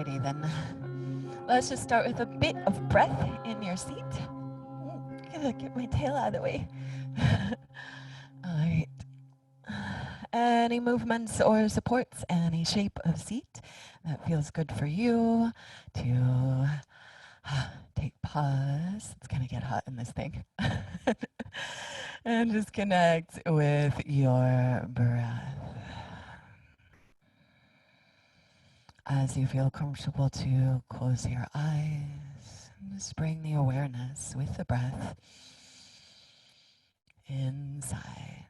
Alrighty then. Let's just start with a bit of breath in your seat. Gotta get my tail out of the way. Alright. Any movements or supports, any shape of seat that feels good for you to take pause. It's gonna get hot in this thing. And just connect with your breath. As you feel comfortable to close your eyes, just bring the awareness with the breath inside.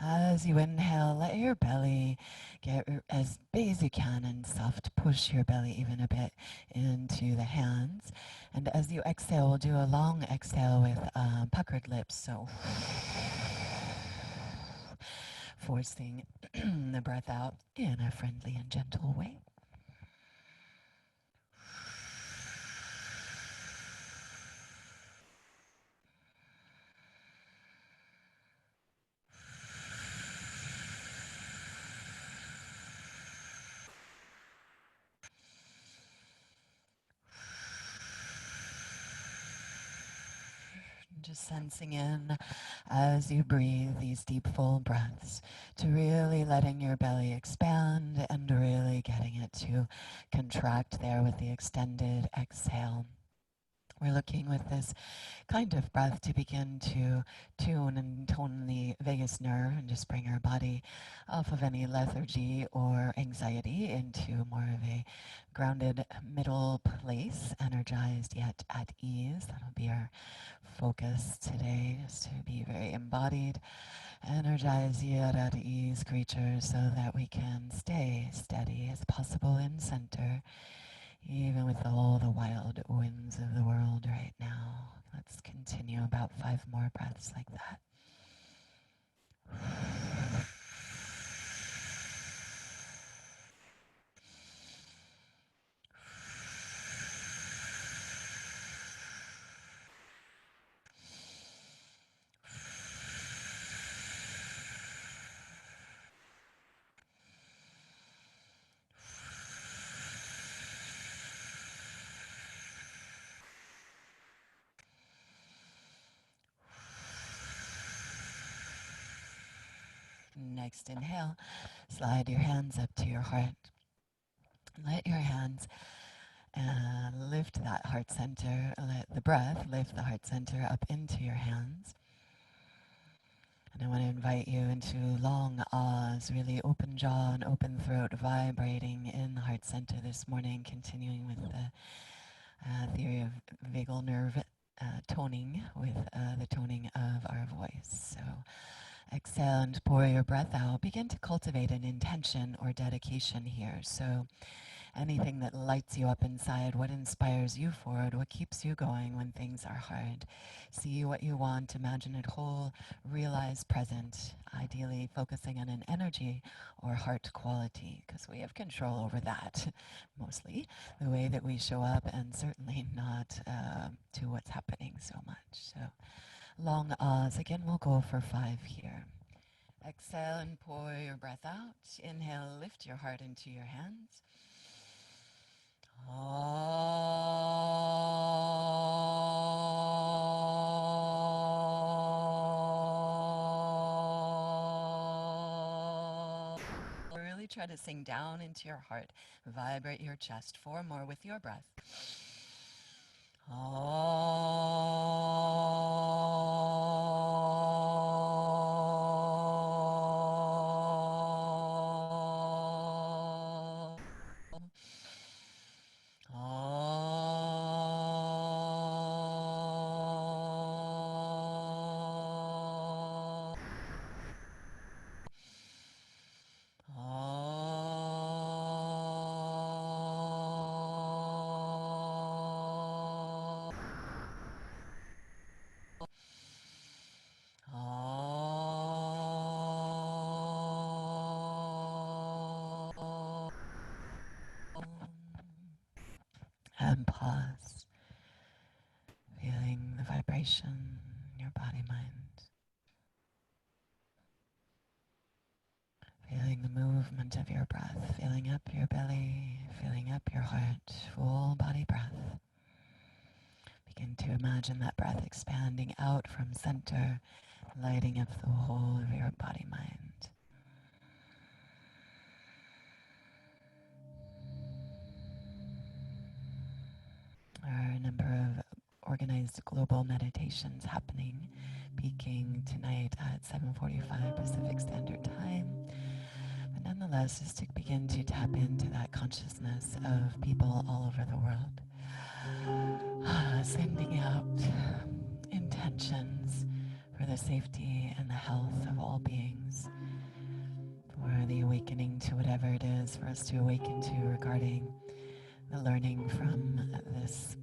As you inhale, let your belly get as big as you can and soft. Push your belly even a bit into the hands. And as you exhale, we'll do a long exhale with puckered lips. So forcing the breath out in a friendly and gentle way. Just sensing in as you breathe these deep, full breaths to really letting your belly expand and really getting it to contract there with the extended exhale. We're looking with this kind of breath to begin to tune and tone the vagus nerve and just bring our body off of any lethargy or anxiety into more of a grounded middle place, energized yet at ease. That'll be our focus today, just to be very embodied, energized yet at ease creatures so that we can stay steady as possible in center even with all the wild winds of the world right now. Let's continue about 5 more breaths like that. Next inhale, slide your hands up to your heart. Let your hands lift that heart center. Let the breath lift the heart center up into your hands. And I want to invite you into long ahs, really open jaw and open throat, vibrating in the heart center this morning, continuing with the theory of vagal nerve toning with the toning of our voice. So exhale and pour your breath out. Begin to cultivate an intention or dedication here. So anything that lights you up inside, what inspires you forward, what keeps you going when things are hard. See what you want, imagine it whole, realize present, ideally focusing on an energy or heart quality, because we have control over that, mostly, the way that we show up, and certainly not to what's happening so much. So long ahs. Again, we'll go for 5 here. Exhale and pour your breath out. Inhale, lift your heart into your hands. Really try to sing down into your heart. Vibrate your chest. 4 more with your breath. And pause, feeling the vibration in your body, mind. Feeling the movement of your breath, filling up your belly, filling up your heart, full body breath. Begin to imagine that breath expanding out from center, lighting up the whole of your body-mind. There are a number of organized global meditations happening, peaking tonight at 7:45 Pacific Standard Time. But nonetheless, just to begin to tap into that consciousness of people all over the world. Sending out intentions for the safety and the health of all beings, for the awakening to whatever it is for us to awaken to regarding the learning from this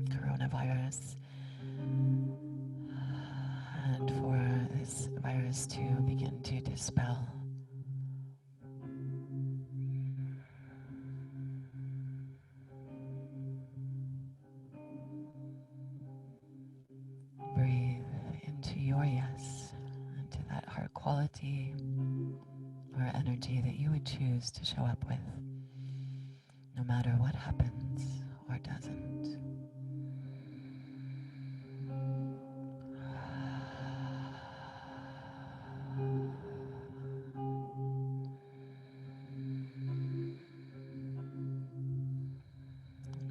coronavirus, and for this virus to begin to dispel. Breathe into your yes, into that heart quality or energy that you would choose to show up with, no matter what happens or doesn't.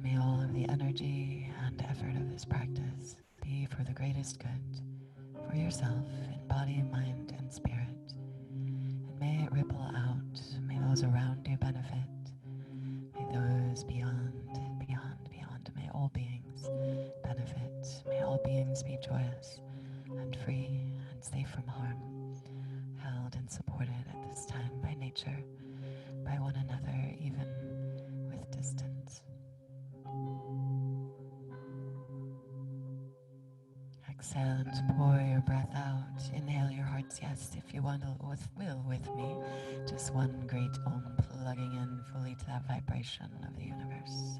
May all of the energy and effort of this practice be for the greatest good, for yourself in body, mind, and spirit. And may it ripple out. May those around you benefit. May those beyond, beyond, beyond. May all beings benefit. May all beings be joyous and free and safe from harm, held and supported at this time by nature, by one another, even with distance. Exhale and pour your breath out. Inhale your heart's yes if you will with me. Just one great Om, plugging in fully to that vibration of the universe.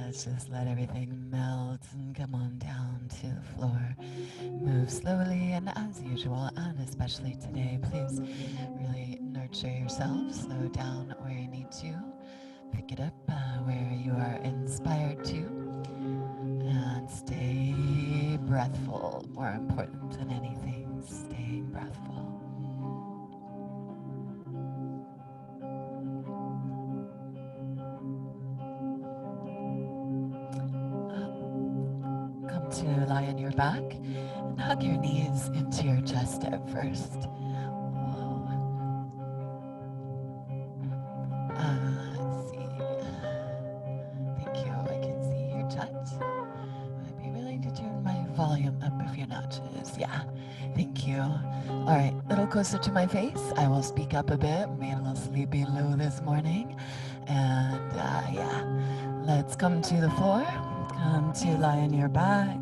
Let's just let everything melt and come on down to the floor. Move slowly, and as usual, and especially today, please really nurture yourself. Slow down where you need to. Pick it up where you are inspired to. And stay breathful. More important than anything, staying breathful. Come to lie on your back and hug your knees into your chest at first. Let's see. Thank you. I can see your chat. I'd be willing to turn my volume up a few notches. Yeah. Thank you. All right. A little closer to my face. I will speak up a bit. I'm a little sleepy low this morning. And yeah. Let's come to the floor. Come to lie on your back.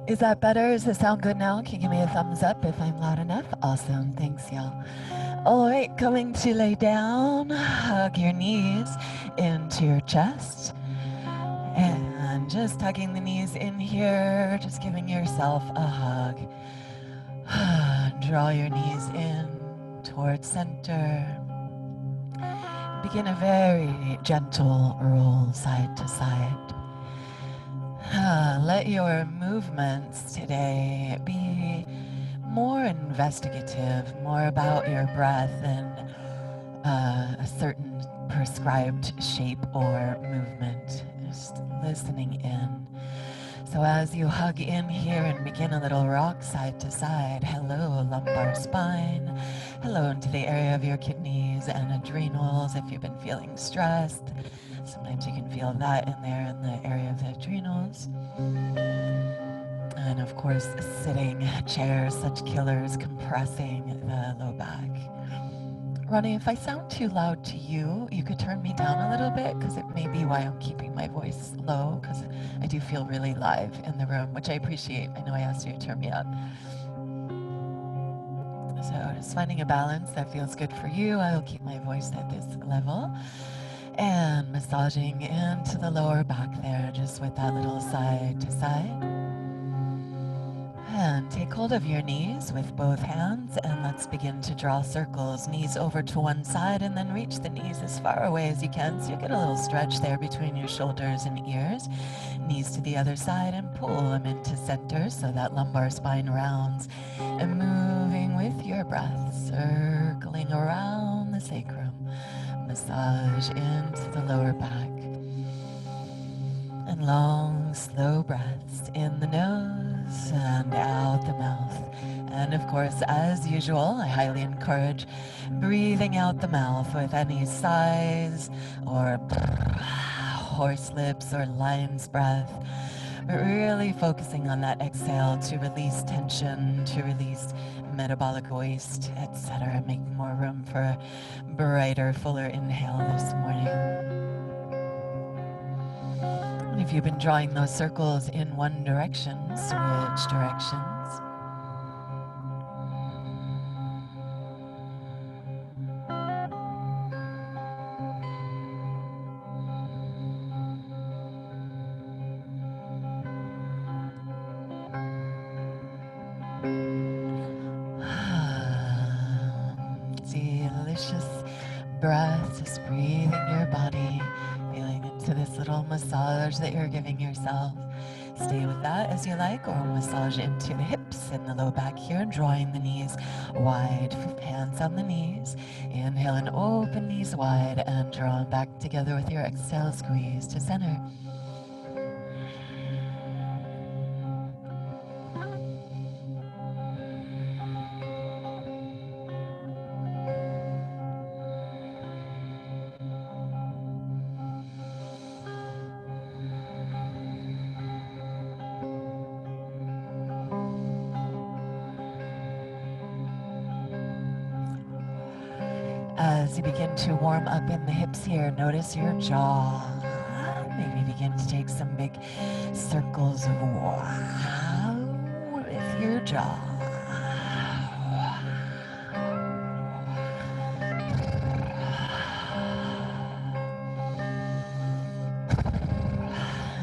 Is that better? Does it sound good now? Can you give me a thumbs up if I'm loud enough? Awesome. Thanks, y'all. All right, coming to lay down. Hug your knees into your chest. And just tucking the knees in here, just giving yourself a hug. Draw your knees in towards center. Begin a very gentle roll side to side. Let your movements today be more investigative, more about your breath than a certain prescribed shape or movement. Just listening in. So as you hug in here and begin a little rock side to side, hello lumbar spine, hello into the area of your kidneys and adrenals if you've been feeling stressed. Sometimes you can feel that in there in the area of the adrenals. And of course, sitting chairs, such killers, compressing the low back. Ronnie, if I sound too loud to you, you could turn me down a little bit, because it may be why I'm keeping my voice low, because I do feel really live in the room, which I appreciate. I know I asked you to turn me up. So just finding a balance that feels good for you. I'll keep my voice at this level. And massaging into the lower back there, just with that little side to side. And take hold of your knees with both hands, and let's begin to draw circles. Knees over to one side, and then reach the knees as far away as you can, so you get a little stretch there between your shoulders and ears. Knees to the other side, and pull them into center so that lumbar spine rounds. And moving with your breath, circling around the sacrum. Massage into the lower back. And long, slow breaths in the nose and out the mouth. And of course, as usual, I highly encourage breathing out the mouth with any sighs or horse lips or lion's breath. But really focusing on that exhale to release tension, to release metabolic waste, etc. Making more room for a brighter, fuller inhale this morning. And if you've been drawing those circles in one direction, switch directions. Delicious breath, just breathing your body, feeling into this little massage that you're giving yourself. Stay with that as you like, or massage into the hips and the low back here, drawing the knees wide, hands on the knees. Inhale and open knees wide, and draw them back together with your exhale, squeeze to center. As you begin to warm up in the hips here, notice your jaw. Maybe begin to take some big circles of wow with your jaw.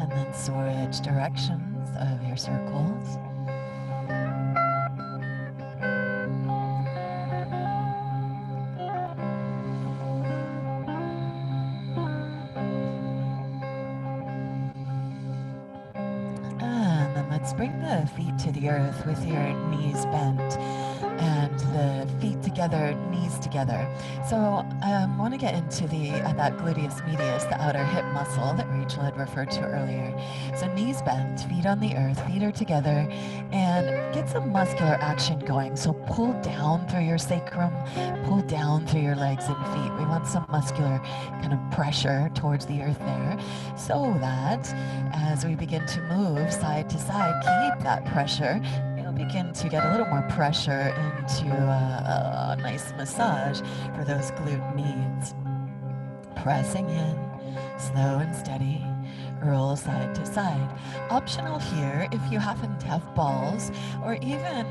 And then switch directions of your circles. Let's bring the feet to the earth with your knees bent and the feet together, knees together. So I want to get into that gluteus medius, the outer hip muscle that Rachel had referred to earlier. So knees bent, feet on the earth, feet are together, and get some muscular action going. So pull down through your sacrum, pull down through your legs and feet. We want some muscular kind of pressure towards the earth there, so that as we begin to move side to side, keep that pressure. You'll begin to get a little more pressure into a nice massage for those glute needs. Pressing in, slow and steady, roll side to side. Optional here, if you happen to have balls or even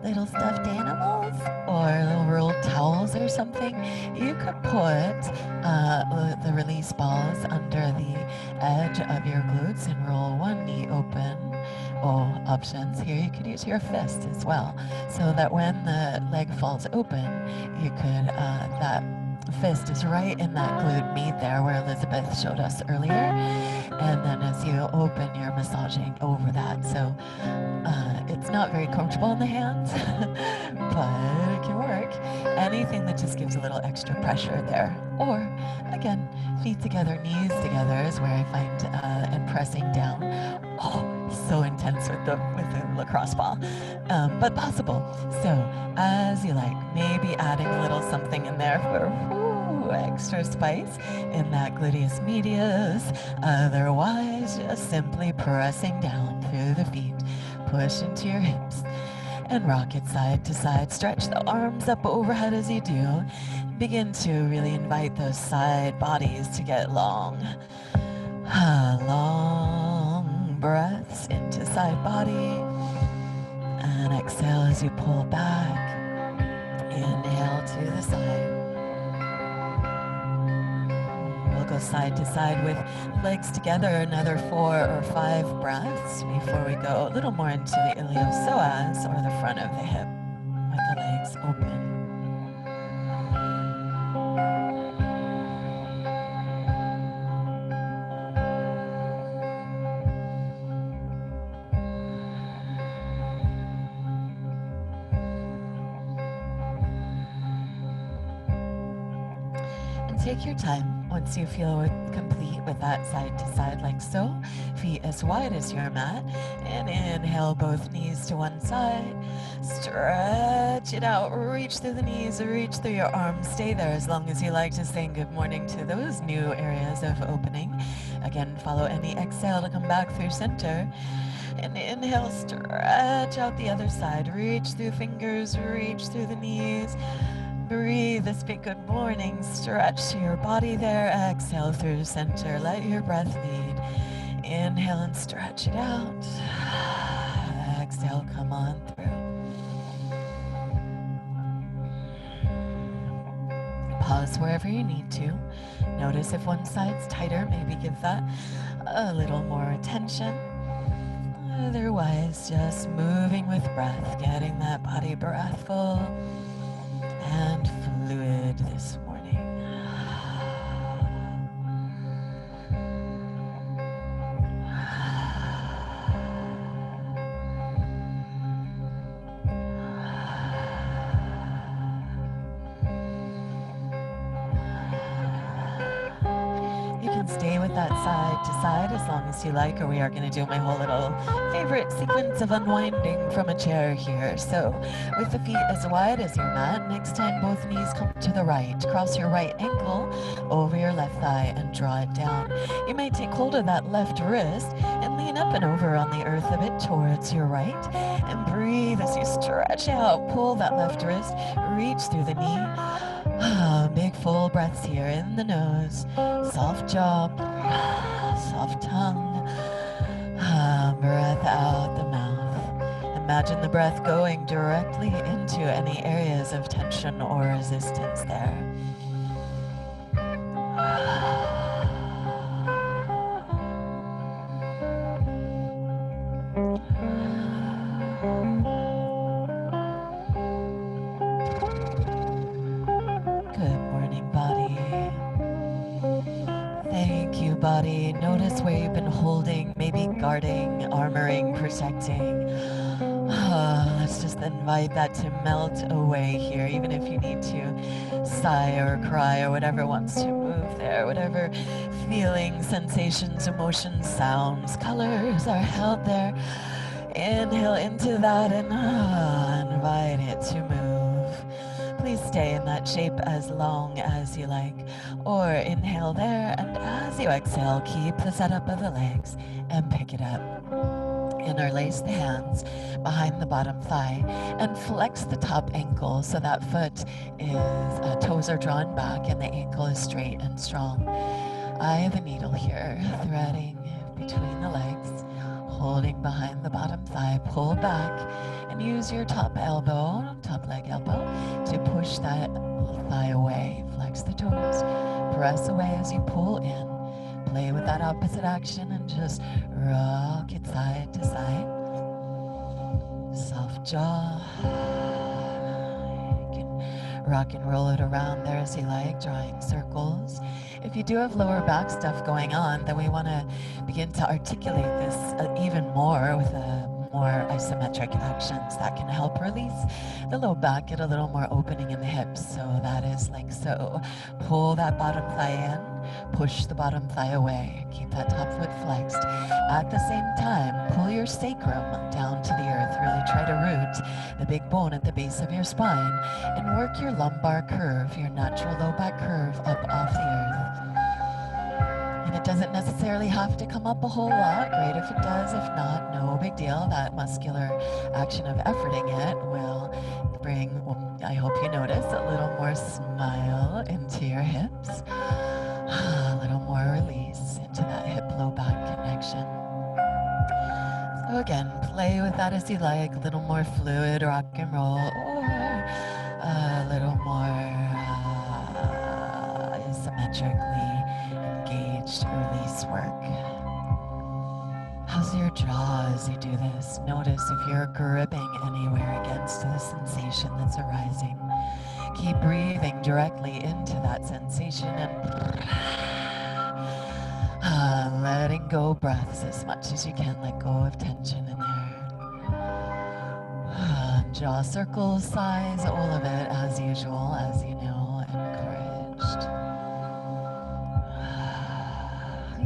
little stuffed animals or little rolled towels or something, you could put the release balls under the edge of your glutes and roll one knee open. Options here, you could use your fist as well, so that when the leg falls open, you could, that fist is right in that glute med there where Elizabeth showed us earlier, and then as you open, you're massaging over that. So it's not very comfortable in the hands, but it can work. Anything that just gives a little extra pressure there. Or again, feet together, knees together is where I find, and pressing down. So intense with the lacrosse ball, but possible. So as you like, maybe adding a little something in there for extra spice in that gluteus medius. Otherwise, just simply pressing down through the feet, push into your hips, And rock it side to side. Stretch the arms up overhead as you do. Begin to really invite those side bodies to get long. Long breaths into side body. And exhale as you pull back. Inhale to the side. We'll go side to side with legs together, another 4 or 5 breaths before we go a little more into the iliopsoas, or the front of the hip, with the legs open. And take your time once you feel complete with that side to side, like so. Feet as wide as your mat. And inhale, both knees to one side. Stretch it out, reach through the knees, reach through your arms. Stay there as long as you like, just saying good morning to those new areas of opening. Again, follow any exhale to come back through center. And inhale, stretch out the other side. Reach through fingers, reach through the knees. Breathe this big good morning. Stretch to your body there. Exhale through center. Let your breath lead. Inhale and stretch it out. Exhale, come on through. Pause wherever you need to. Notice if one side's tighter, maybe give that a little more attention. Otherwise, just moving with breath, getting that body breathful and fluid this morning. You can stay with that side to side as long as you like, or we are going to do my whole little favorite sequence of unwinding from a chair here. So with the feet as wide as your mat, next time both knees come to the right. Cross your right ankle over your left thigh and draw it down. You may take hold of that left wrist and lean up and over on the earth a bit towards your right. And breathe as you stretch out. Pull that left wrist, reach through the knee. Big full breaths here in the nose. Soft jaw, soft tongue. Breath out the mouth. Imagine the breath going directly into any areas of tension or resistance there. Good morning, body. Thank you, body. Notice where you've been holding, maybe guarding, armoring, protecting. Let's just invite that to melt away here, even if you need to sigh or cry or whatever wants to move there, whatever feelings, sensations, emotions, sounds, colors are held there. Inhale into that and invite it to move. Please stay in that shape as long as you like, or inhale there, and as you exhale, keep the setup of the legs and pick it up. Interlace the hands behind the bottom thigh and flex the top ankle so that foot is, toes are drawn back and the ankle is straight and strong. Eye of the needle here, threading between the legs, holding behind the bottom thigh, pull back and use your top elbow, top leg elbow, to push that thigh away. Flex the toes, press away as you pull in. Play with that opposite action and just rock it side to side. Soft jaw. You can rock and roll it around there as you like, drawing circles. If you do have lower back stuff going on, then we want to begin to articulate this even more with more isometric actions that can help release the low back, get a little more opening in the hips. So that is like so. Pull that bottom thigh in, push the bottom thigh away, keep that top foot flexed. At the same time, pull your sacrum down to the earth. Really try to root the big bone at the base of your spine and work your lumbar curve, your natural low back curve up off the earth. In a doesn't necessarily have to come up a whole lot. Great if it does. If not, no big deal. That muscular action of efforting it will bring, I hope you notice, a little more smile into your hips. A little more release into that hip low back connection. So again, play with that as you like. A little more fluid rock and roll, or a little more symmetrically engaged release work. How's your jaw as you do this? Notice if you're gripping anywhere against the sensation that's arising. Keep breathing directly into that sensation and letting go breaths as much as you can. Let go of tension in there. Jaw circles, size, all of it as usual, as you know, encouraged.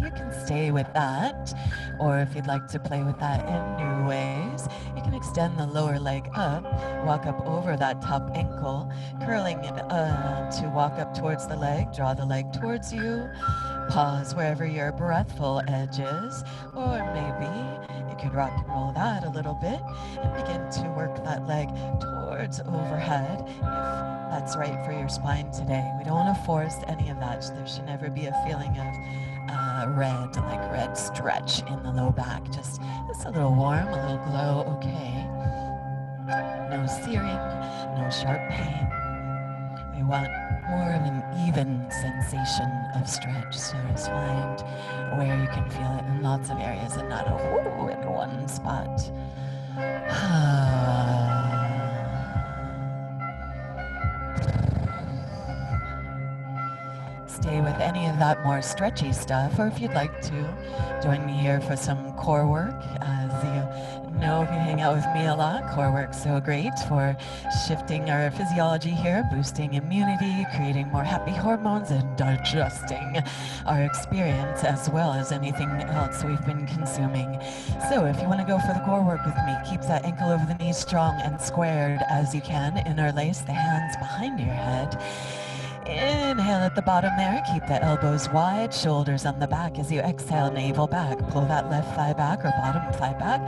You can stay with that, or if you'd like to play with that in new ways, you can extend the lower leg up, walk up over that top ankle, curling it to walk up towards the leg, draw the leg towards you, pause wherever your breathful edge is, or maybe you could rock and roll that a little bit and begin to work that leg towards overhead if that's right for your spine today. We don't want to force any of that. There should never be a feeling of red stretch in the low back. Just a little warm, a little glow, okay. No searing, no sharp pain. We want more of an even sensation of stretch. So just find where you can feel it in lots of areas and not in one spot. Stay with any of that more stretchy stuff, or if you'd like to, join me here for some core work. As you know, if you hang out with me a lot, core work's so great for shifting our physiology here, boosting immunity, creating more happy hormones, and adjusting our experience as well as anything else we've been consuming. So if you want to go for the core work with me, keep that ankle over the knee strong and squared as you can. Interlace the hands behind your head. Inhale at the bottom there. Keep the elbows wide, shoulders on the back as you exhale, navel back. Pull that left thigh back or bottom thigh back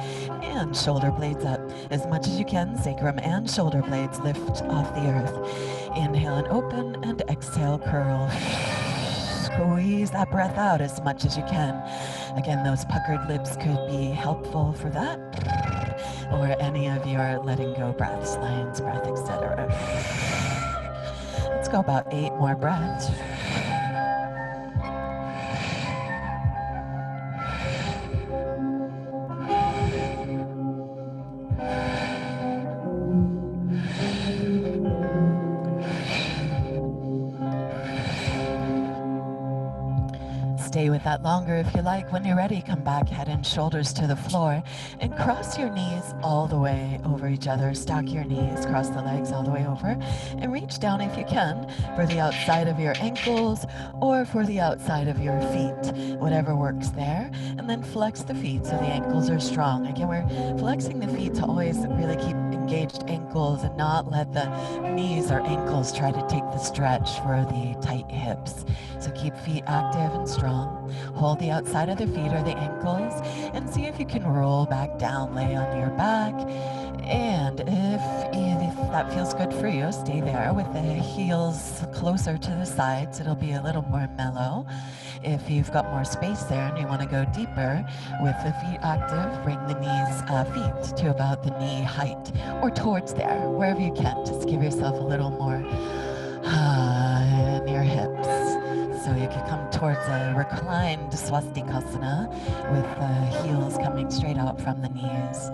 and shoulder blades up. As much as you can, sacrum and shoulder blades lift off the earth. Inhale and open and exhale, curl. Squeeze that breath out as much as you can. Again, those puckered lips could be helpful for that. Or any of your letting go breaths, lion's breath, etc. Let's go about 8 more breaths. Stay with that longer if you like. When you're ready, come back, head and shoulders to the floor, and cross your knees all the way over each other. Stack your knees, cross the legs all the way over, and reach down if you can for the outside of your ankles or for the outside of your feet, whatever works there. And then flex the feet so the ankles are strong. Again, we're flexing the feet to always really keep engaged ankles and not let the knees or ankles try to take the stretch for the tight hips. So keep feet active and strong. Hold the outside of the feet or the ankles and see if you can roll back down, lay on your back. And if that feels good for you, stay there with the heels closer to the sides. It'll be a little more mellow. If you've got more space there and you want to go deeper with the feet active, bring the feet to about the knee height or towards there, wherever you can. Just give yourself a little more in your hips. So you can come towards a reclined swastikasana with the heels coming straight out from the knees.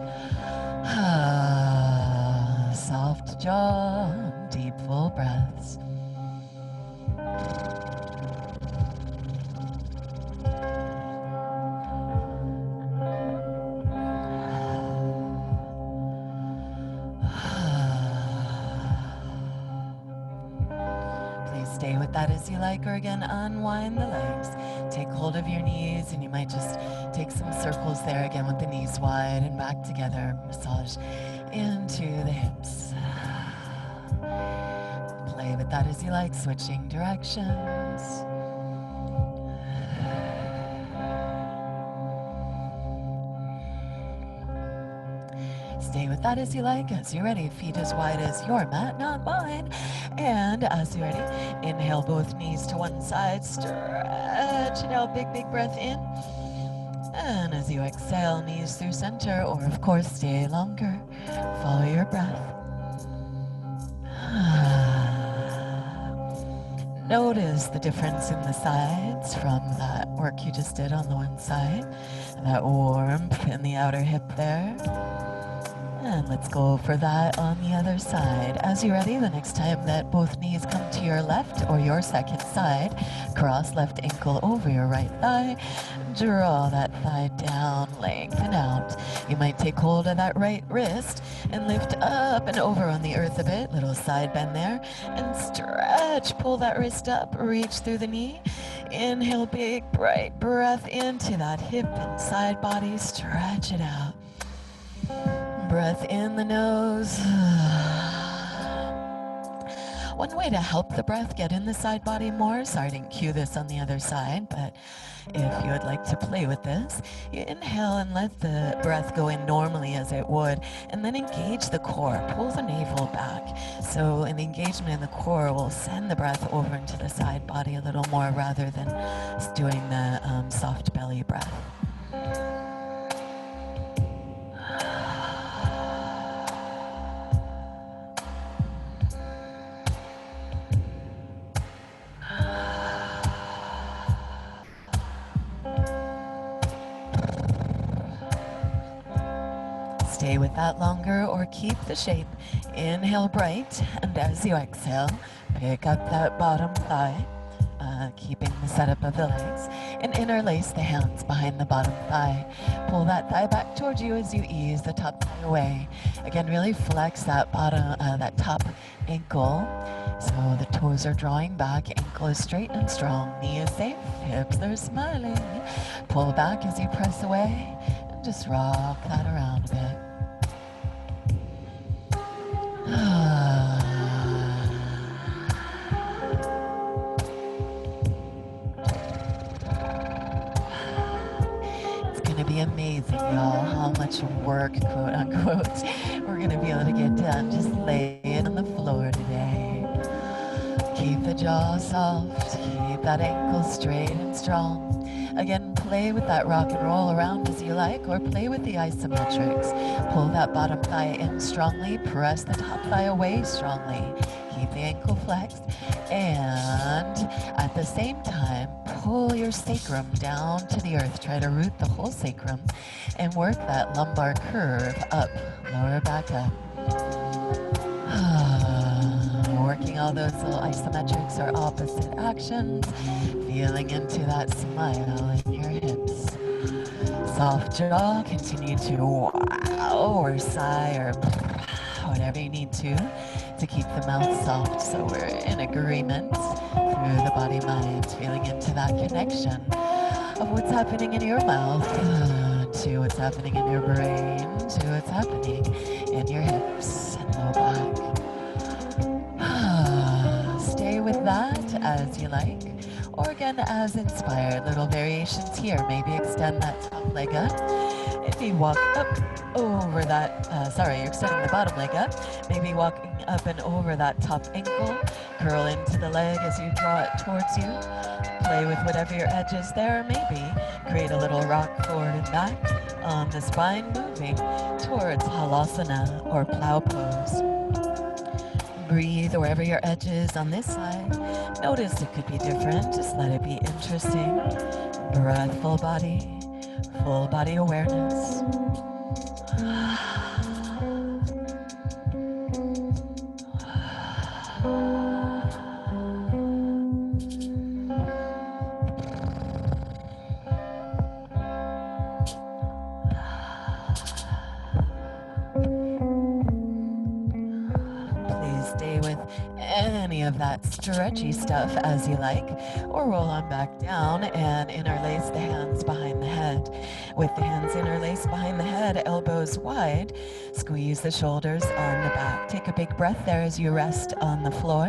Soft jaw, deep full breaths. Stay with that as you like, or again, unwind the legs. Take hold of your knees, and you might just take some circles there again with the knees wide and back together. Massage into the hips. Play with that as you like, switching directions. Stay with that as you like. As you're ready, feet as wide as your mat, not mine. And as you're ready, inhale both knees to one side, stretch it out, big, big breath in. And as you exhale, knees through center, or of course, stay longer. Follow your breath. Notice the difference in the sides from that work you just did on the one side. That warmth in the outer hip there. And let's go for that on the other side. As you're ready, the next time that both knees come to your left or your second side, cross left ankle over your right thigh. Draw that thigh down, lengthen out. You might take hold of that right wrist and lift up and over on the earth a bit. Little side bend there. And stretch. Pull that wrist up, reach through the knee. Inhale, big, bright breath into that hip and side body. Stretch it out. Breath in the nose. One way to help the breath get in the side body more, sorry I didn't cue this on the other side, but if you would like to play with this, you inhale and let the breath go in normally as it would, and then engage the core, pull the navel back. So an engagement in the core will send the breath over into the side body a little more rather than doing the soft belly breath. Stay with that longer or keep the shape. Inhale bright, and as you exhale, pick up that bottom thigh, keeping the setup of the legs, and interlace the hands behind the bottom thigh. Pull that thigh back towards you as you ease the top thigh away. Again, really flex that bottom, that top ankle. So the toes are drawing back, ankle is straight and strong, knee is safe, hips are smiling. Pull back as you press away, and just rock that around a bit. It's gonna be amazing, y'all, how much work, quote unquote, we're gonna be able to get done just laying on the floor today. Keep the jaw soft, keep that ankle straight and strong. Again, play with that rock and roll around as you like, or play with the isometrics. Pull that bottom thigh in strongly, press the top thigh away strongly. Keep the ankle flexed, and at the same time, pull your sacrum down to the earth. Try to root the whole sacrum and work that lumbar curve up, lower back up. Working all those little isometrics or opposite actions, feeling into that smile in your hips. Soft jaw, continue to wow or sigh or whatever you need to keep the mouth soft. So we're in agreement through the body-mind, feeling into that connection of what's happening in your mouth to what's happening in your brain, to what's happening in your hips and low back. Stay with that as you like, or again as inspired. Little variations here. Maybe extend that top leg up. Maybe walk up over that, you're extending the bottom leg up. Maybe walking up and over that top ankle. Curl into the leg as you draw it towards you. Play with whatever your edge is there. Maybe create a little rock forward and back on the spine, moving towards halasana or plow pose. Breathe wherever your edge is on this side. Notice it could be different. Just let it be interesting. Breath, full body awareness. Stay with any of that stretchy stuff as you like, or roll on back down and interlace the hands behind the head. With the hands interlaced behind the head, elbows wide, squeeze the shoulders on the back. Take a big breath there as you rest on the floor.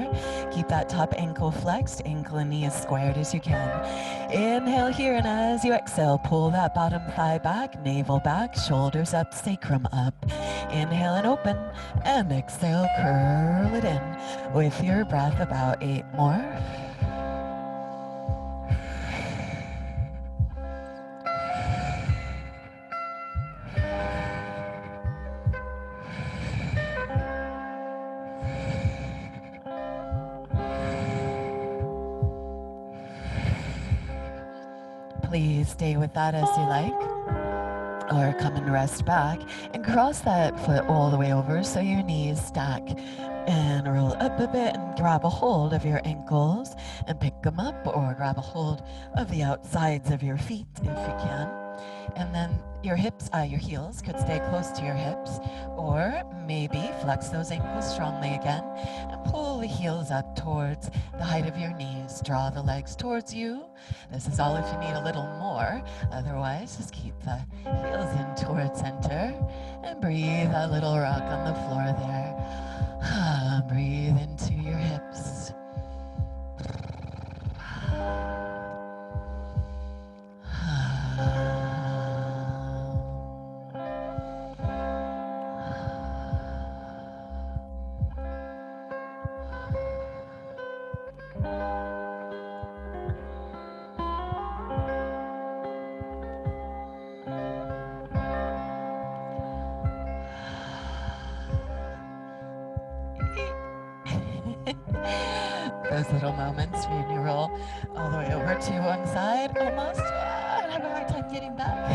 Keep that top ankle flexed, ankle and knee as squared as you can. Inhale here, and as you exhale, pull that bottom thigh back, navel back, shoulders up, sacrum up. Inhale and open, and exhale, curl it in. With your breath, about 8 more. Please stay with that as you like, or come and rest back and cross that foot all the way over so your knees stack, and roll up a bit and grab a hold of your ankles and pick them up, or grab a hold of the outsides of your feet if you can. And then your hips, your heels could stay close to your hips, or maybe flex those ankles strongly again and pull the heels up towards the height of your knees. Draw the legs towards you. This is all if you need a little more. Otherwise, just keep the heels in towards center and breathe a little rock on the floor there. Breathe into your hips. Those little moments when you roll all the way over to one side, almost, and have a hard time getting back.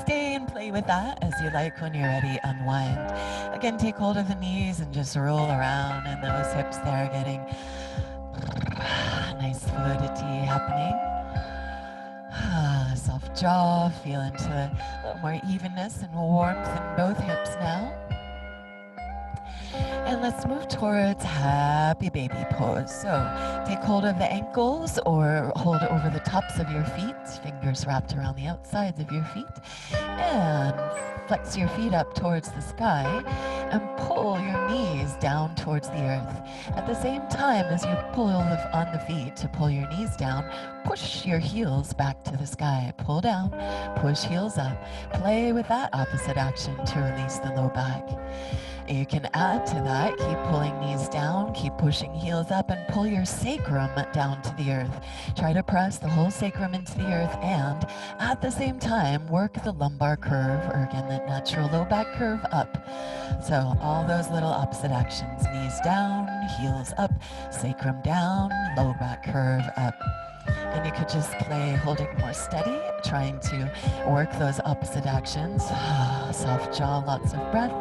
Stay and play with that as you like. When you're ready, unwind. Again, take hold of the knees and just roll around in those hips there, getting nice fluidity happening. Soft jaw, feel into a little more evenness and warmth in both hips now. And let's move towards happy baby pose. So take hold of the ankles or hold over the tops of your feet, fingers wrapped around the outsides of your feet, and flex your feet up towards the sky and pull your knees down towards the earth. At the same time as you pull on the feet to pull your knees down, push your heels back to the sky. Pull down, push heels up. Play with that opposite action to release the low back. You can add to that, keep pulling knees down, keep pushing heels up, and pull your sacrum down to the earth. Try to press the whole sacrum into the earth, and at the same time, work the lumbar curve, or again, that natural low back curve up. So all those little opposite actions, knees down, heels up, sacrum down, low back curve up. And you could just play holding more steady, trying to work those opposite actions. Soft jaw, lots of breath.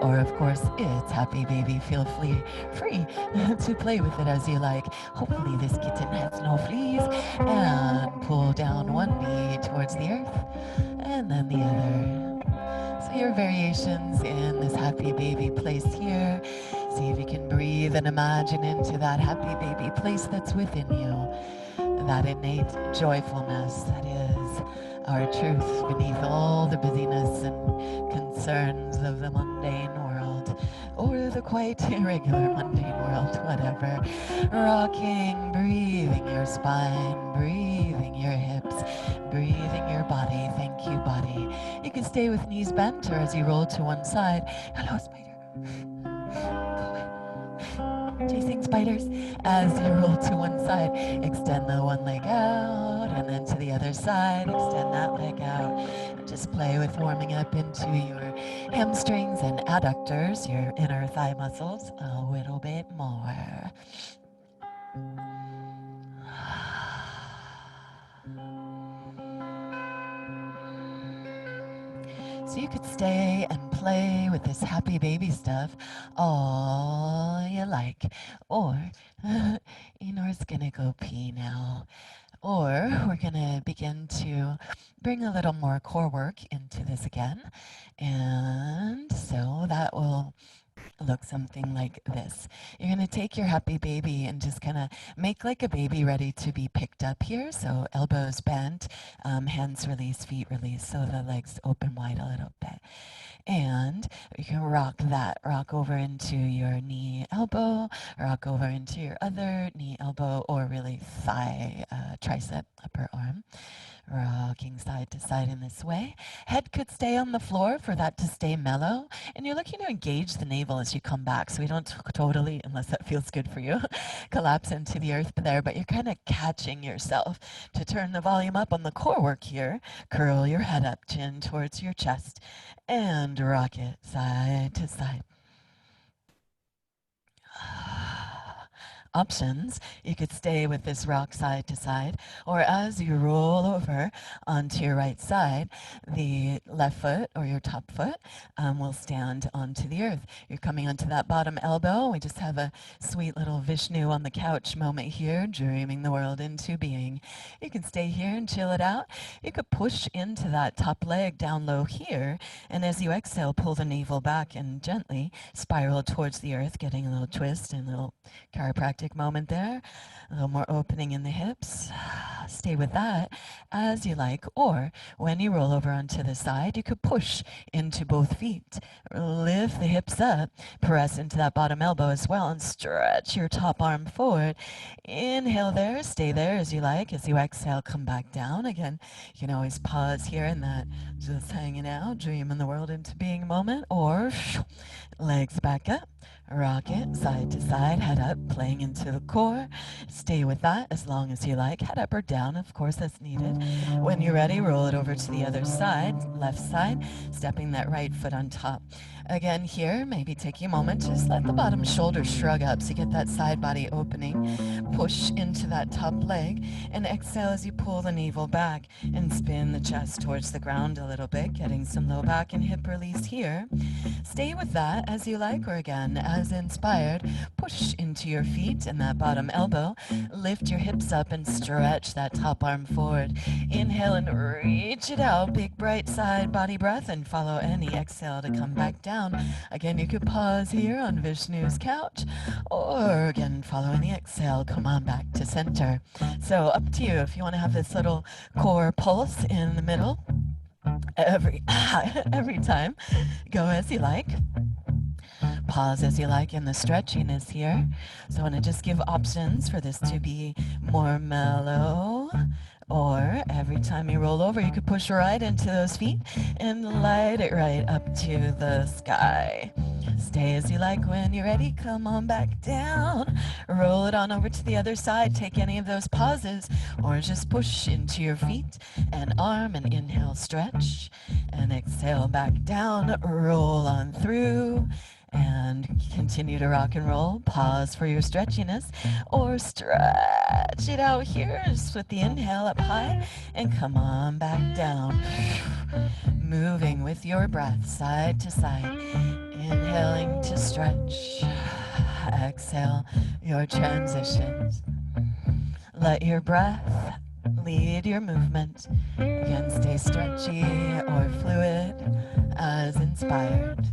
Or of course, it's happy baby. Feel free to play with it as you like. Hopefully this kitten has no fleas. And pull down one knee towards the earth and then the other. So your variations in this happy baby place here. See if you can breathe and imagine into that happy baby place that's within you. That innate joyfulness that is our truth beneath all the busyness and concerns of the mundane world, or the quite irregular mundane world, whatever. Rocking, breathing your spine, breathing your hips, breathing your body. Thank you, body. You can stay with knees bent, or as you roll to one side. Hello, spider. Chasing spiders. As you roll to one side, extend the one leg out, and then to the other side, extend that leg out. And just play with warming up into your hamstrings and adductors, your inner thigh muscles, a little bit more. So you could stay and play with this happy baby stuff all you like. Or Enor's gonna go pee now. Or we're gonna begin to bring a little more core work into this again. And so that will look something like this. You're going to take your happy baby and just kind of make like a baby ready to be picked up here. So elbows bent, hands release, feet release, so the legs open wide a little bit. And you can rock that. Rock over into your knee, elbow, rock over into your other knee, elbow, or really thigh, tricep, upper arm. Rocking side to side in this way. Head could stay on the floor for that to stay mellow. And you're looking to engage the navel as you come back so we don't totally, unless that feels good for you, collapse into the earth there. But you're kind of catching yourself to turn the volume up on the core work here. Curl your head up, chin towards your chest, and rock it side to side. Options, you could stay with this rock side to side, or as you roll over onto your right side, the left foot or your top foot will stand onto the earth. You're coming onto that bottom elbow. We just have a sweet little Vishnu on the couch moment here, dreaming the world into being. You can stay here and chill it out. You could push into that top leg down low here, and as you exhale, pull the navel back and gently spiral towards the earth, getting a little twist and a little chiropractic moment there. A little more opening in the hips. Stay with that as you like. Or when you roll over onto the side, you could push into both feet. Lift the hips up. Press into that bottom elbow as well and stretch your top arm forward. Inhale there. Stay there as you like. As you exhale, come back down. Again, you can always pause here in that just hanging out, dreaming the world into being moment. Or legs back up. Rock it side to side, head up, playing into the core. Stay with that as long as you like. Head up or down, of course, as needed. When you're ready, roll it over to the other side, left side, stepping that right foot on top. Again here, maybe take a moment to just let the bottom shoulder shrug up so you get that side body opening. Push into that top leg and exhale as you pull the navel back and spin the chest towards the ground a little bit, getting some low back and hip release here. Stay with that as you like, or again, as inspired, push into your feet and that bottom elbow. Lift your hips up and stretch that top arm forward. Inhale and reach it out. Big bright side body breath and follow any exhale to come back down. Again, you could pause here on Vishnu's couch, or again, following the exhale, come on back to center. So up to you if you want to have this little core pulse in the middle. Every time, go as you like. Pause as you like, and the stretching is here. So I want to just give options for this to be more mellow. Or every time you roll over, you could push right into those feet and light it right up to the sky. Stay as you like. When you're ready, come on back down. Roll it on over to the other side. Take any of those pauses or just push into your feet and arm and inhale, stretch and exhale back down. Roll on through and continue to rock and roll. Pause for your stretchiness or stretch it out here just with the inhale up high and come on back down. Moving with your breath side to side. Inhaling to stretch. Exhale your transitions. Let your breath lead your movement. Again, stay stretchy or fluid as inspired.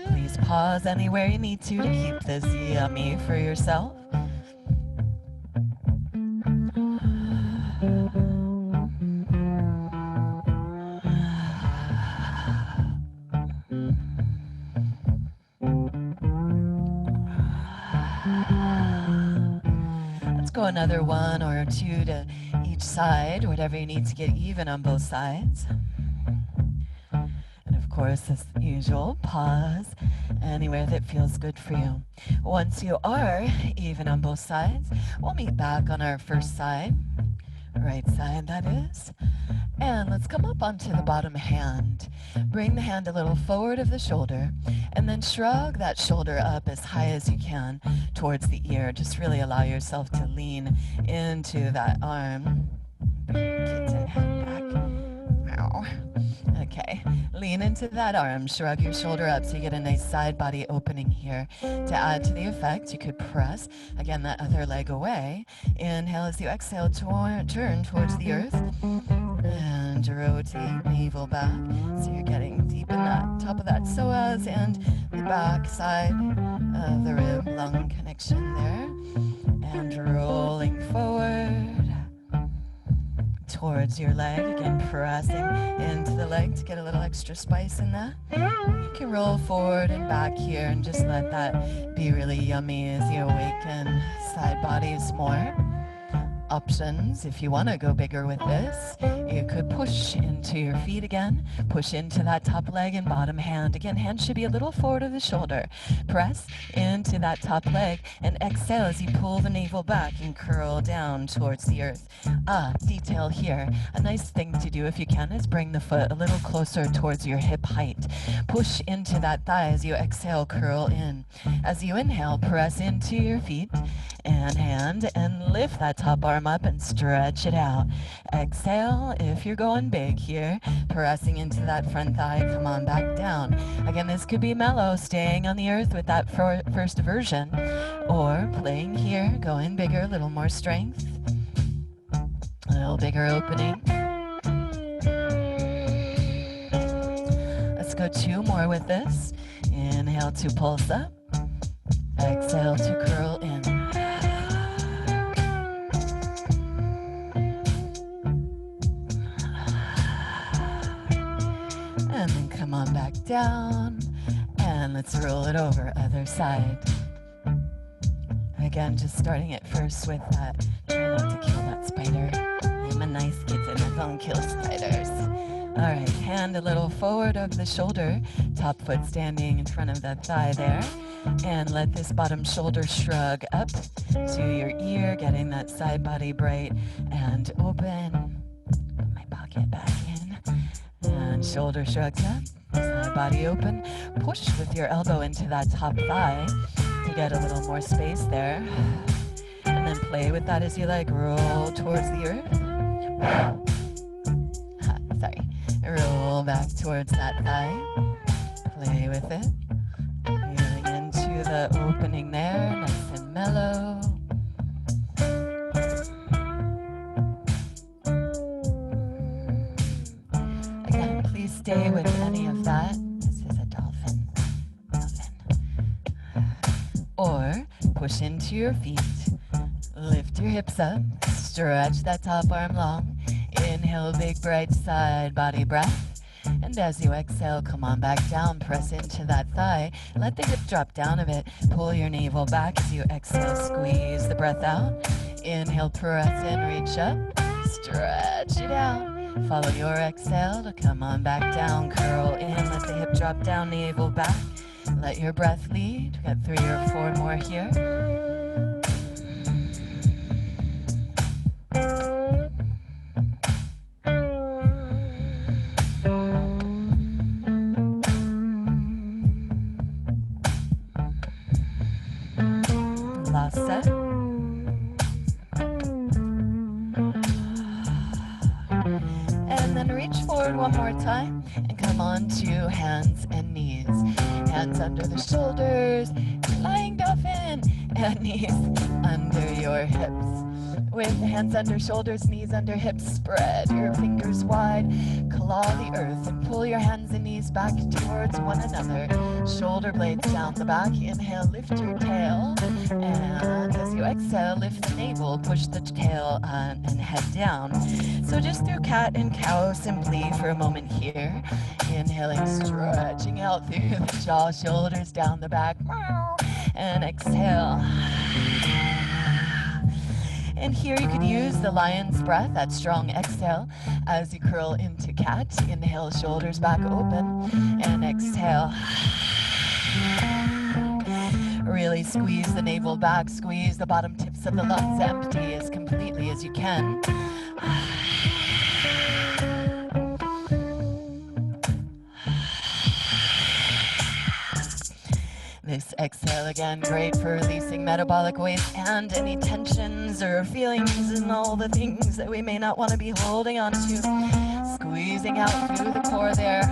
Please pause anywhere you need to keep this yummy for yourself. Let's go another one or two to each side, whatever you need to get even on both sides. And of course, as usual, pause anywhere that feels good for you. Once you are even on both sides, we'll meet back on our first side, right side that is. And let's come up onto the bottom hand. Bring the hand a little forward of the shoulder and then shrug that shoulder up as high as you can towards the ear. Just really allow yourself to lean into that arm. Kitten head back. Okay, lean into that arm, shrug your shoulder up so you get a nice side body opening here. To add to the effect, you could press, again, that other leg away. Inhale as you exhale, turn towards the earth, and rotate navel back. So you're getting deep in that top of that psoas and the back side of the rib lung connection there. And rolling forward towards your leg, again pressing into the leg to get a little extra spice in that. You can roll forward and back here and just let that be really yummy as you awaken side bodies more. Options, if you want to go bigger with this, you could push into your feet again, push into that top leg and bottom hand. Again, hand should be a little forward of the shoulder. Press into that top leg and exhale as you pull the navel back and curl down towards the earth. Detail here. A nice thing to do if you can is bring the foot a little closer towards your hip height. Push into that thigh as you exhale, curl in. As you inhale, press into your feet and hand and lift that top arm up and stretch it out. Exhale if you're going big here, pressing into that front thigh, come on back down. Again, this could be mellow, staying on the earth with that first version, or playing here, going bigger, a little more strength, a little bigger opening. Let's go 2 more with this. Inhale to pulse up, exhale to curl in. And then come on back down, and let's roll it over, other side. Again, just starting at first with that, try not to kill that spider. I'm a nice kitten, I don't kill spiders. All right, hand a little forward of the shoulder, top foot standing in front of that thigh there, and let this bottom shoulder shrug up to your ear, getting that side body bright and open. Put my pocket back in. And shoulder shrugs up, side body open. Push with your elbow into that top thigh to get a little more space there. And then play with that as you like, roll towards the earth. Roll back towards that thigh. Play with it. Feeling into the opening there, nice and mellow. Stay with any of that. This is a dolphin. Or push into your feet. Lift your hips up. Stretch that top arm long. Inhale, big bright side body breath. And as you exhale, come on back down. Press into that thigh. Let the hip drop down a bit. Pull your navel back as you exhale. Squeeze the breath out. Inhale, press in, reach up. Stretch it out. Follow your exhale to come on back down, curl in, let the hip drop down, navel back. Let your breath lead. We've got 3 or 4 more here. Last set. And then reach forward one more time and come on to hands and knees. Hands under the shoulders, flying dolphin, and knees under your hips. With hands under shoulders, knees under hips, spread your fingers wide, claw the earth and pull your hands and knees back towards one another. Shoulder blades down the back. Inhale, lift your tail, and as you exhale, lift the navel, push the tail and head down. So just through cat and cow simply for a moment here. Inhaling, stretching out through the jaw, shoulders down the back, and exhale. And here you could use the lion's breath, that strong exhale, as you curl into cat. Inhale, shoulders back open, and exhale. Really squeeze the navel back, squeeze the bottom tips of the lungs empty as completely as you can. This exhale again, great for releasing metabolic waste and any tensions or feelings and all the things that we may not want to be holding on to. squeezing out through the core there.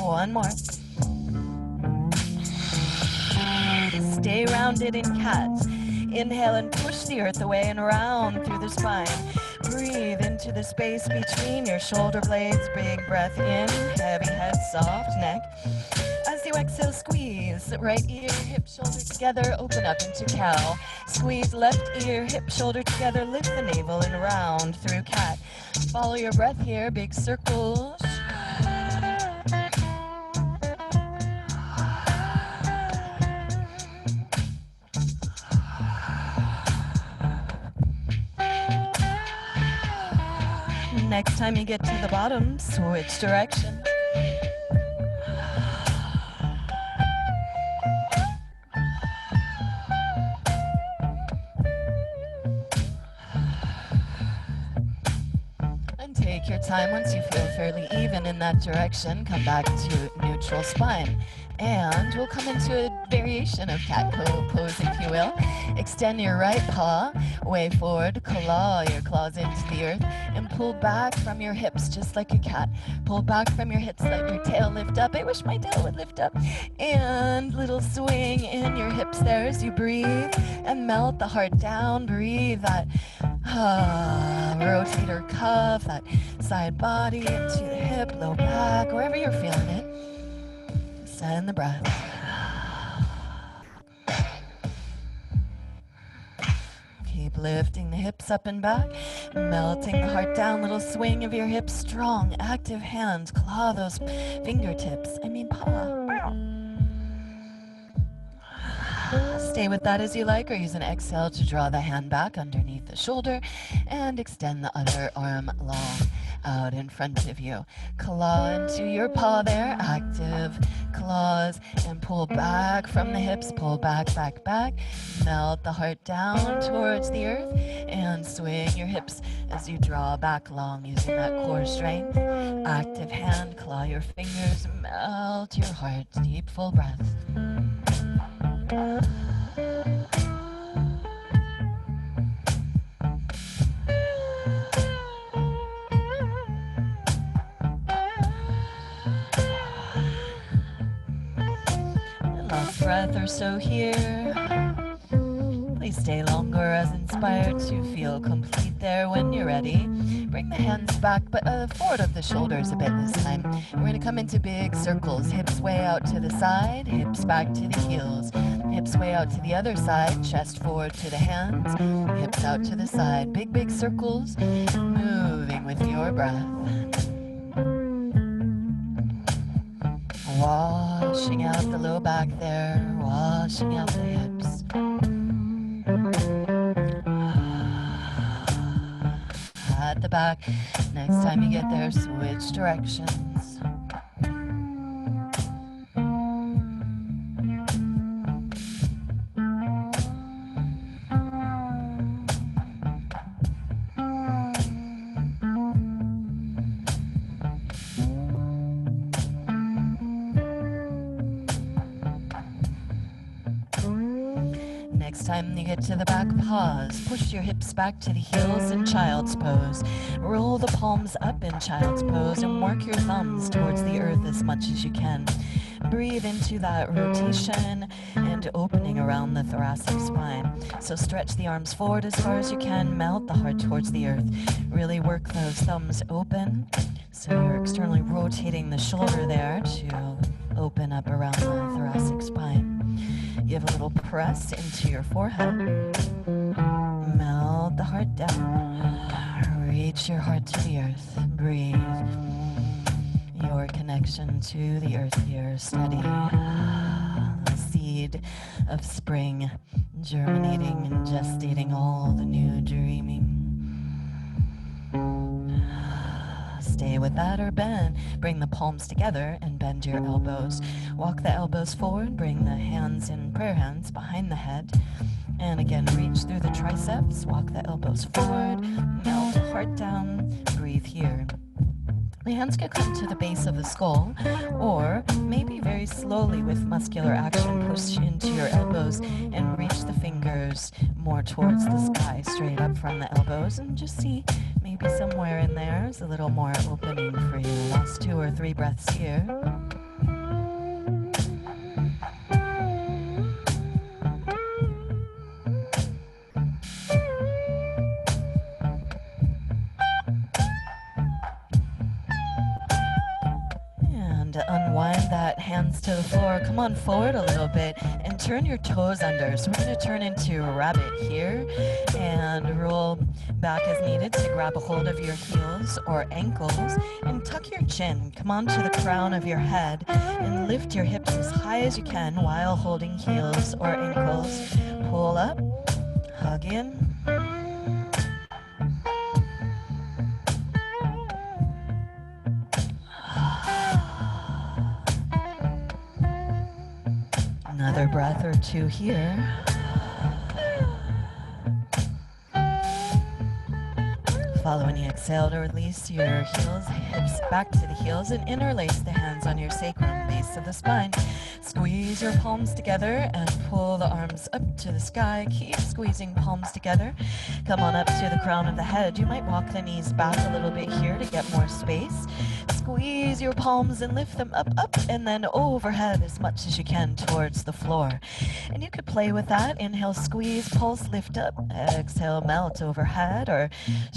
One more. Stay rounded in cats. Inhale and push the earth away and around through the spine. Breathe into the space between your shoulder blades. Big breath in, heavy head, soft neck. As you exhale, squeeze right ear, hip, shoulder together, open up into cow. Squeeze left ear, hip, shoulder together, lift the navel and round through cat. Follow your breath here, big circles. Next time you get to the bottom, switch direction. And take your time. Once you feel fairly even in that direction, come back to neutral spine. And we'll come into a variation of cat pose, if you will. Extend your right paw way forward, claw your claws into the earth, and pull back from your hips just like a cat. Pull back from your hips, let your tail lift up. I wish my tail would lift up. And little swing in your hips there as you breathe and melt the heart down. Breathe that rotator cuff, that side body into the hip, low back, wherever you're feeling it. Send the breath. Keep lifting the hips up and back, melting the heart down, little swing of your hips, strong, active hands, claw those fingertips, paw. Stay with that as you like, or use an exhale to draw the hand back underneath the shoulder and extend the other arm long out in front of you. Claw into your paw there, active claws, and pull back from the hips, pull back, back, back. Melt the heart down towards the earth and swing your hips as you draw back long using that core strength. Active hand, claw your fingers, melt your heart, deep full breath. Last breath or so here. Please stay longer as inspired to feel complete there. When you're ready, bring the hands back but forward of the shoulders a bit this time. We're going to come into big circles. Hips way out to the side, hips back to the heels. Hips way out to the other side, chest forward to the hands, hips out to the side. Big, big circles, moving with your breath. Washing out the low back there, washing out the hips. At the back, next time you get there, switch directions. Next time you get to the back, pause. Push your hips back to the heels in child's pose. Roll the palms up in child's pose and work your thumbs towards the earth as much as you can. Breathe into that rotation and opening around the thoracic spine. So stretch the arms forward as far as you can. Melt the heart towards the earth. Really work those thumbs open. So you're externally rotating the shoulder there to open up around the thoracic spine. Give a little press into your forehead. Melt the heart down. Reach your heart to the earth. Breathe. Your connection to the earth here. Steady. The seed of spring germinating and gestating all the new dreaming. Stay with that or bend. Bring the palms together and bend your elbows. Walk the elbows forward. Bring the hands in prayer hands behind the head. And again, reach through the triceps. Walk the elbows forward. Melt the heart down. Breathe here. The hands can come to the base of the skull, or maybe very slowly with muscular action, push into your elbows and reach the fingers more towards the sky, straight up from the elbows, and just see maybe somewhere in there is a little more opening for you. Last 2 or 3 breaths here. And unwind that hands to the floor. Come on forward a little bit and turn your toes under. So we're going to turn into a rabbit here and roll back as needed to grab a hold of your heels or ankles and tuck your chin. Come on to the crown of your head and lift your hips as high as you can while holding heels or ankles. Pull up, hug in. Another breath or 2 here. Follow when you exhale to release your heels, hips back to the heels, and interlace the hands on your sacrum, base of the spine. Squeeze your palms together and pull the arms up to the sky. Keep squeezing palms together. Come on up to the crown of the head. You might walk the knees back a little bit here to get more space. Squeeze your palms and lift them up, and then overhead as much as you can towards the floor. And you could play with that. Inhale, squeeze, pulse, lift up. Exhale, melt overhead, or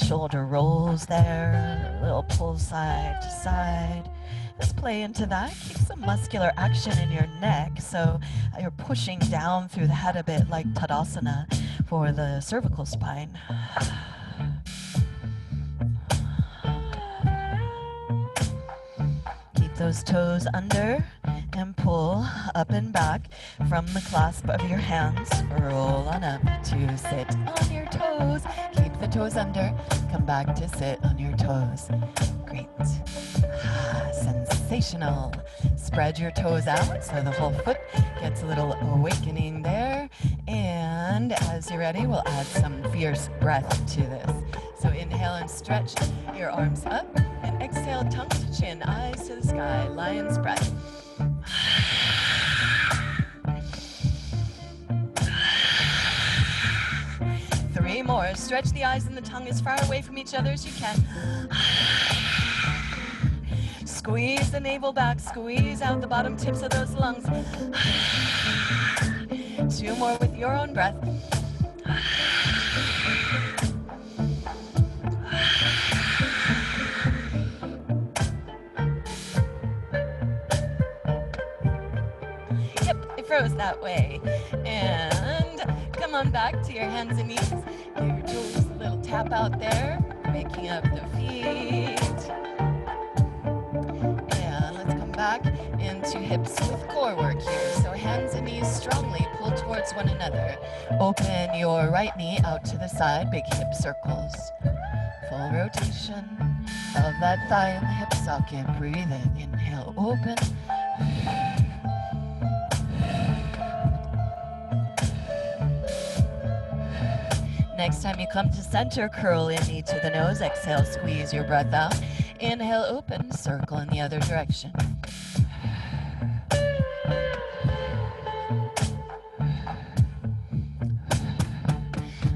shoulder rolls there. A little pull side to side. Let's play into that. Keep some muscular action in your neck, so you're pushing down through the head a bit like Tadasana for the cervical spine. Those toes under and pull up and back from the clasp of your hands. Roll on up to sit on your toes. Keep the toes under. Come back to sit on your toes. Great. Sensational. Spread your toes out so the whole foot gets a little awakening there. And as you're ready, we'll add some fierce breath to this. So inhale and stretch your arms up, and exhale, tongue to chin, eyes to the sky, lion's breath. 3 more. Stretch the eyes and the tongue as far away from each other as you can. Squeeze the navel back, squeeze out the bottom tips of those lungs. 2 more with your own breath. Froze that way. And come on back to your hands and knees. Give your toes a little tap out there, making up the feet. And let's come back into hips with core work here. So hands and knees strongly pull towards one another. Open your right knee out to the side, big hip circles. Full rotation of that thigh and the hip socket. Breathe in. Inhale, open. Next time you come to center, curl in, knee to the nose. Exhale, squeeze your breath out. Inhale, open, circle in the other direction.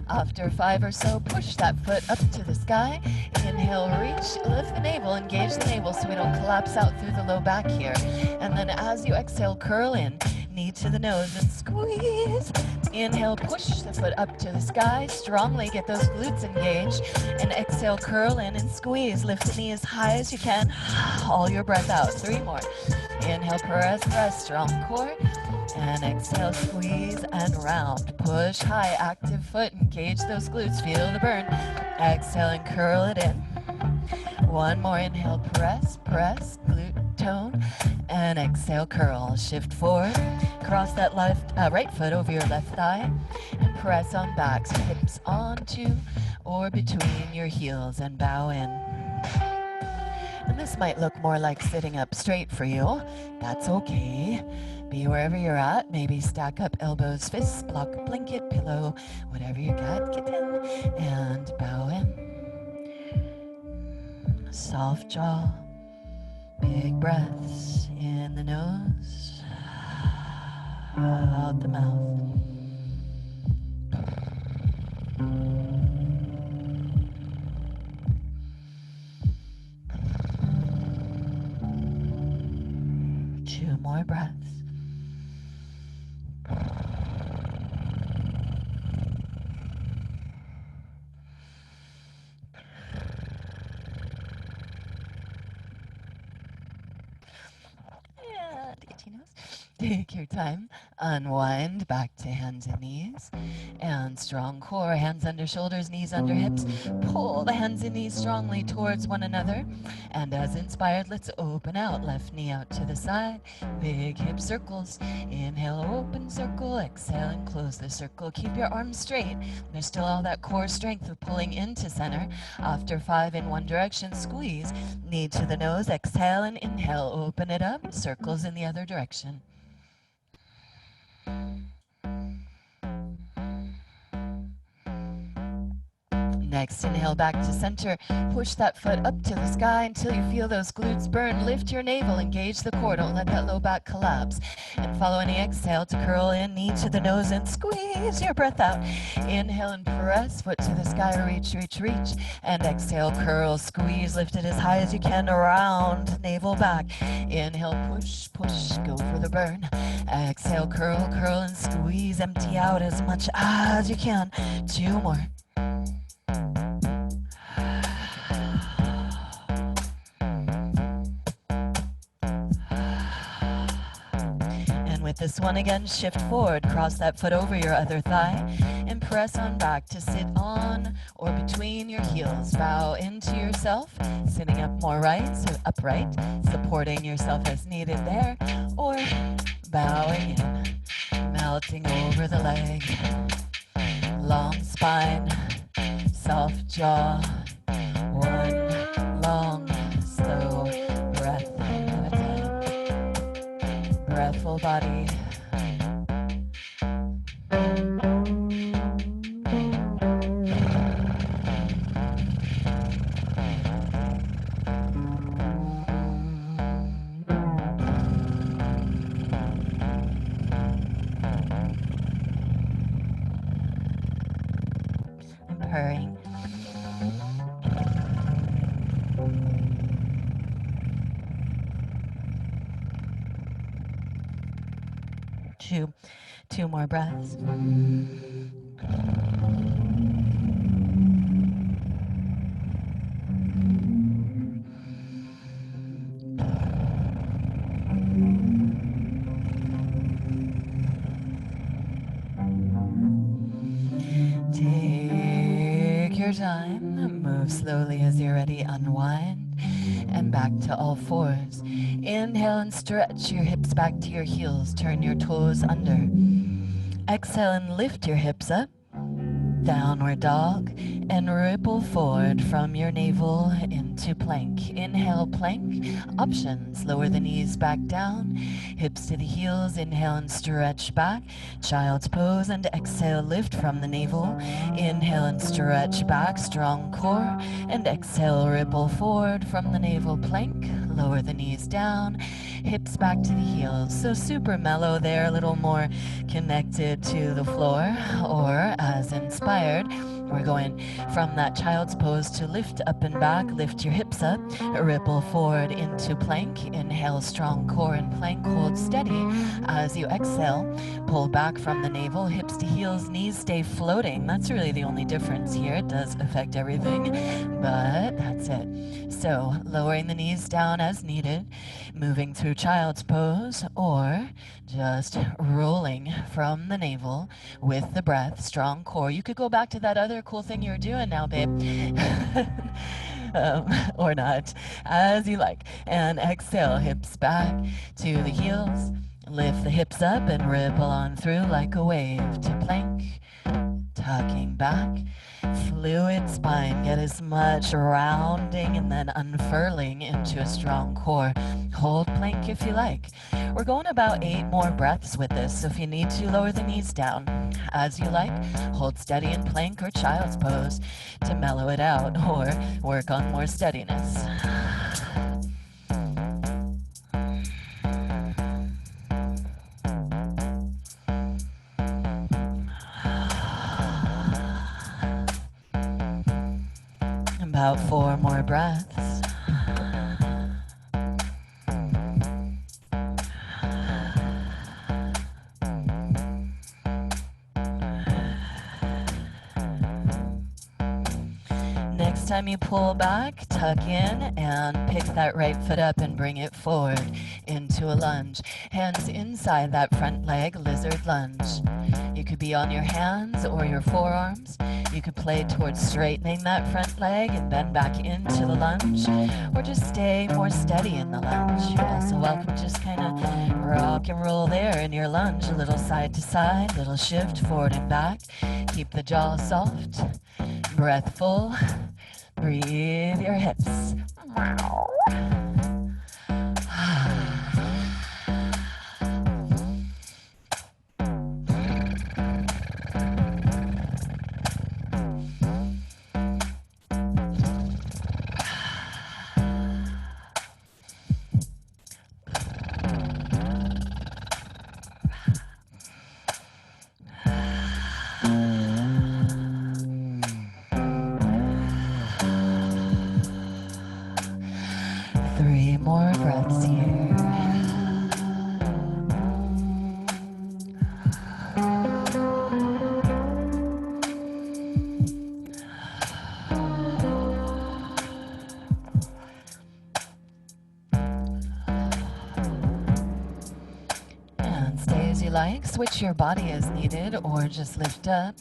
After 5 or so, push that foot up to the sky. Inhale, reach, lift the navel, engage the navel so we don't collapse out through the low back here. And then as you exhale, curl in, knee to the nose and squeeze. Inhale, push the foot up to the sky. Strongly get those glutes engaged. And exhale, curl in and squeeze. Lift the knee as high as you can. Haul your breath out. 3 more. Inhale, press, press, strong core. And exhale, squeeze and round. Push high, active foot. Engage those glutes. Feel the burn. Exhale and curl it in. 1 more. Inhale, press, press, glute tone. And exhale, curl. Shift forward. Cross that right foot over your left thigh. And press on back. So hips onto or between your heels and bow in. And this might look more like sitting up straight for you. That's okay. Be wherever you're at. Maybe stack up elbows, fists, block a blanket, pillow, whatever you got. Kitten. And bow in. Soft jaw. Big breaths in the nose, out the mouth. 2 more breaths. And itchy nose. Take your time. Unwind back to hands and knees. And strong core, hands under shoulders, knees under hips. Pull the hands and knees strongly towards one another. And as inspired, let's open out. Left knee out to the side. Big hip circles. Inhale, open circle. Exhale and close the circle. Keep your arms straight. There's still all that core strength of pulling into center. After 5 in one direction, squeeze. Knee to the nose. Exhale and inhale. Open it up. Circles in the other direction. Next, inhale back to center. Push that foot up to the sky until you feel those glutes burn. Lift your navel, engage the core. Don't let that low back collapse. And follow any exhale to curl in, knee to the nose and squeeze your breath out. Inhale and press, foot to the sky, reach, reach, reach. And exhale, curl, squeeze, lift it as high as you can, around, navel back. Inhale, push, push, go for the burn. Exhale, curl, curl and squeeze, empty out as much as you can. 2 more. With this one again, shift forward, cross that foot over your other thigh, and press on back to sit on or between your heels. Bow into yourself, sitting up more right, so upright, supporting yourself as needed there, or bowing in, melting over the leg. Long spine, soft jaw, one long, slow breath at a time. Breathful body. I'm purring. Two more breaths. Take your time. Move slowly as you're ready. Unwind and back to all fours. Inhale and stretch your hips back to your heels. Turn your toes under. Exhale and lift your hips up. Downward dog and ripple forward from your navel into plank. Inhale, plank. Options, lower the knees back down, hips to the heels. Inhale and stretch back. Child's pose and exhale, lift from the navel. Inhale and stretch back, strong core. And exhale, ripple forward from the navel, plank. Lower the knees down, hips back to the heels. So super mellow there, a little more connected to the floor, or as inspired, we're going from that child's pose to lift up and back. Lift your hips up, ripple forward into plank. Inhale, strong core and plank. Hold steady as you exhale. Pull back from the navel, hips to heels, knees stay floating. That's really the only difference here. It does affect everything, but that's it. So lowering the knees down as needed, moving through child's pose, or just rolling from the navel with the breath, strong core. You could go back to that other cool thing you were doing now, babe. Or not, as you like. And exhale, hips back to the heels. Lift the hips up and ripple on through like a wave to plank. Tucking back. Fluid spine, get as much rounding and then unfurling into a strong core. Hold plank if you like. We're going about 8 more breaths with this, so if you need to, lower the knees down. As you like, hold steady in plank or child's pose to mellow it out, or work on more steadiness. about 4 more breaths. Next time you pull back, tuck in and pick that right foot up and bring it forward into a lunge. Hands inside that front leg, lizard lunge. You could be on your hands or your forearms. You could play towards straightening that front leg and bend back into the lunge, or just stay more steady in the lunge. You're also welcome to just kind of rock and roll there in your lunge, a little side to side, little shift forward and back. Keep the jaw soft, breath full. Breathe your hips. Three more breaths here. And stay as you like. Switch your body as needed, or just lift up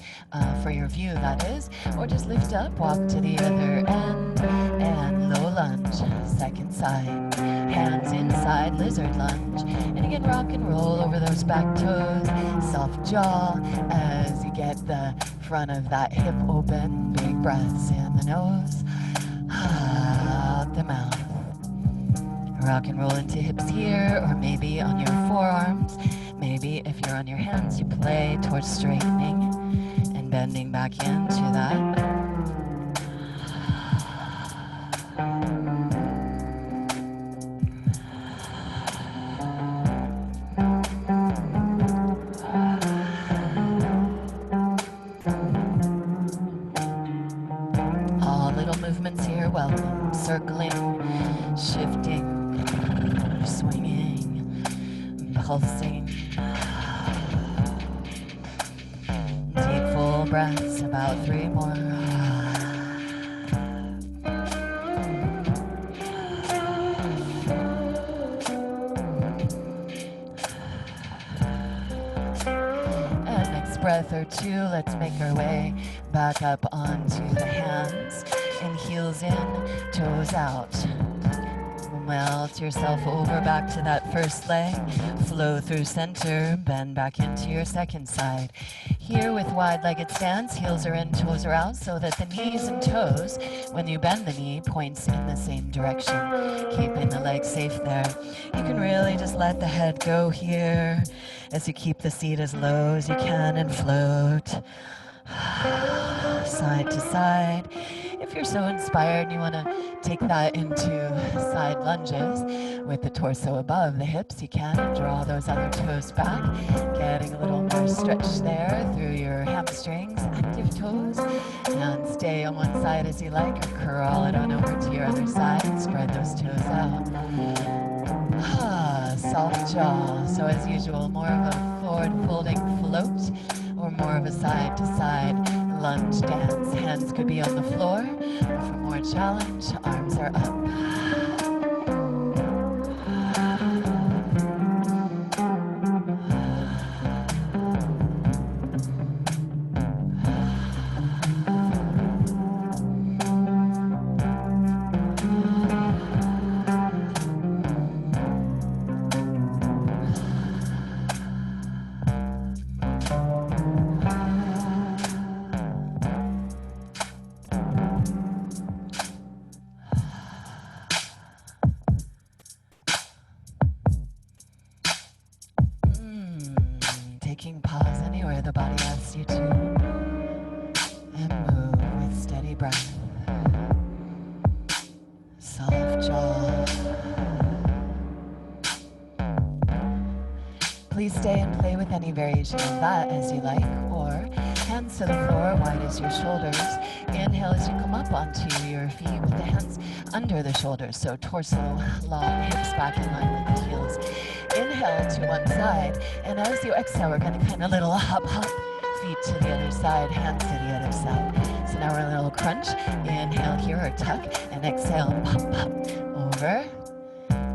for your view, that is. Or just lift up, walk to the other end, and low lunge, second side. Hands inside, lizard lunge. And again, rock and roll over those back toes, soft jaw as you get the front of that hip open. Big breaths in the nose, out the mouth. Rock and roll into hips here, or maybe on your forearms. Maybe if you're on your hands, you play towards straightening and bending back into that. All little movements here, welcome. Circling, shifting, swinging, pulsing. Deep full breaths, about 3 more. And next breath or 2, let's make our way back up onto the hands and heels in, toes out. Melt yourself over back to that first leg, flow through center, bend back into your second side. Here with wide-legged stance, heels are in, toes are out, so that the knees and toes, when you bend the knee, points in the same direction, keeping the leg safe there. You can really just let the head go here as you keep the seat as low as you can and float side to side. If you're so inspired and you want to take that into side lunges with the torso above the hips, you can, and draw those other toes back, getting a little more stretch there through your hamstrings, active toes, and stay on one side as you like, or curl it on over to your other side and spread those toes out. Soft jaw. So as usual, more of a forward folding float, or more of a side to side lunge dance. Hands could be on the floor, or for more challenge, arms are up. Taking pause anywhere the body asks you to, and move with steady breath. Soft jaw. Please stay and play with any variation of that as you like, or Hands to the floor, wide as your shoulders. Inhale as you come up onto your feet with the hands under the shoulders. So torso long, hips back in line with the heels. Inhale to one side. And as you exhale, we're going to kind of little hop, hop. Feet to the other side, hands to the other side. So now we're a little crunch. Inhale here or tuck. And exhale, pop, pop. Over.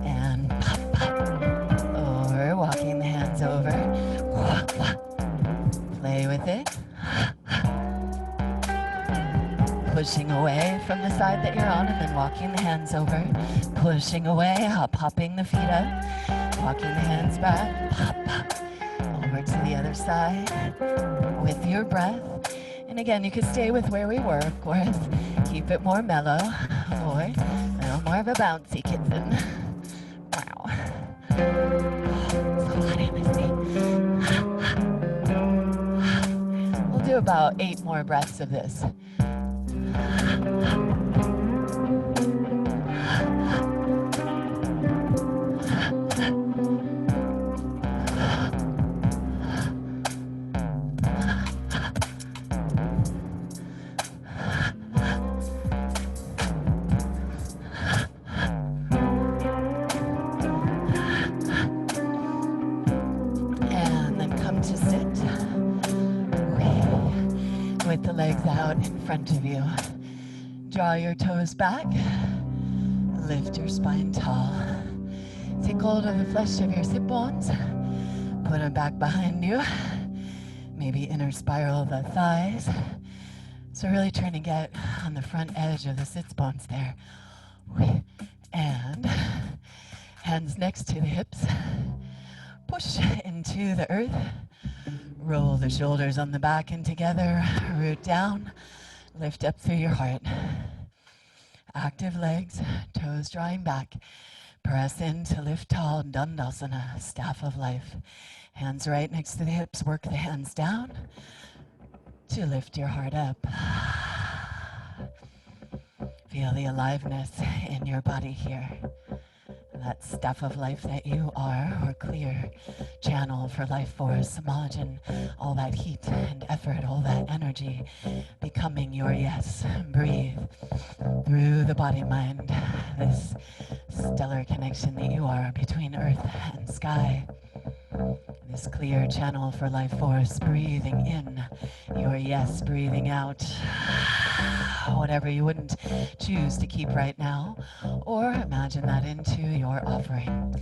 And pop, pop. Over. Walking the hands over. Play with it. Pushing away from the side that you're on and then walking the hands over. Pushing away, hopping the feet up. Walking the hands back. Pop, pop. Over to the other side with your breath. And again, you could stay with where we were, of course. Keep it more mellow or a little more of a bouncy kitten. Wow. So hot in this thing. We'll do about 8 more breaths of this. Front of you. Draw your toes back. Lift your spine tall. Take hold of the flesh of your sit bones. Put them back behind you. Maybe inner spiral the thighs. So really trying to get on the front edge of the sits bones there. And hands next to the hips. Push into the earth. Roll the shoulders on the back and together. Root down. Lift up through your heart. Active legs, toes drawing back. Press in to lift tall, Dandasana, staff of life. Hands right next to the hips, work the hands down to lift your heart up. Feel the aliveness in your body here. That stuff of life that you are, or clear channel for life force, Samajin, all that heat and effort, all that energy, becoming your yes. Breathe through the body-mind, this stellar connection that you are between earth and sky. This clear channel for life force, breathing in your yes, breathing out whatever you wouldn't choose to keep right now, or imagine that into your offering.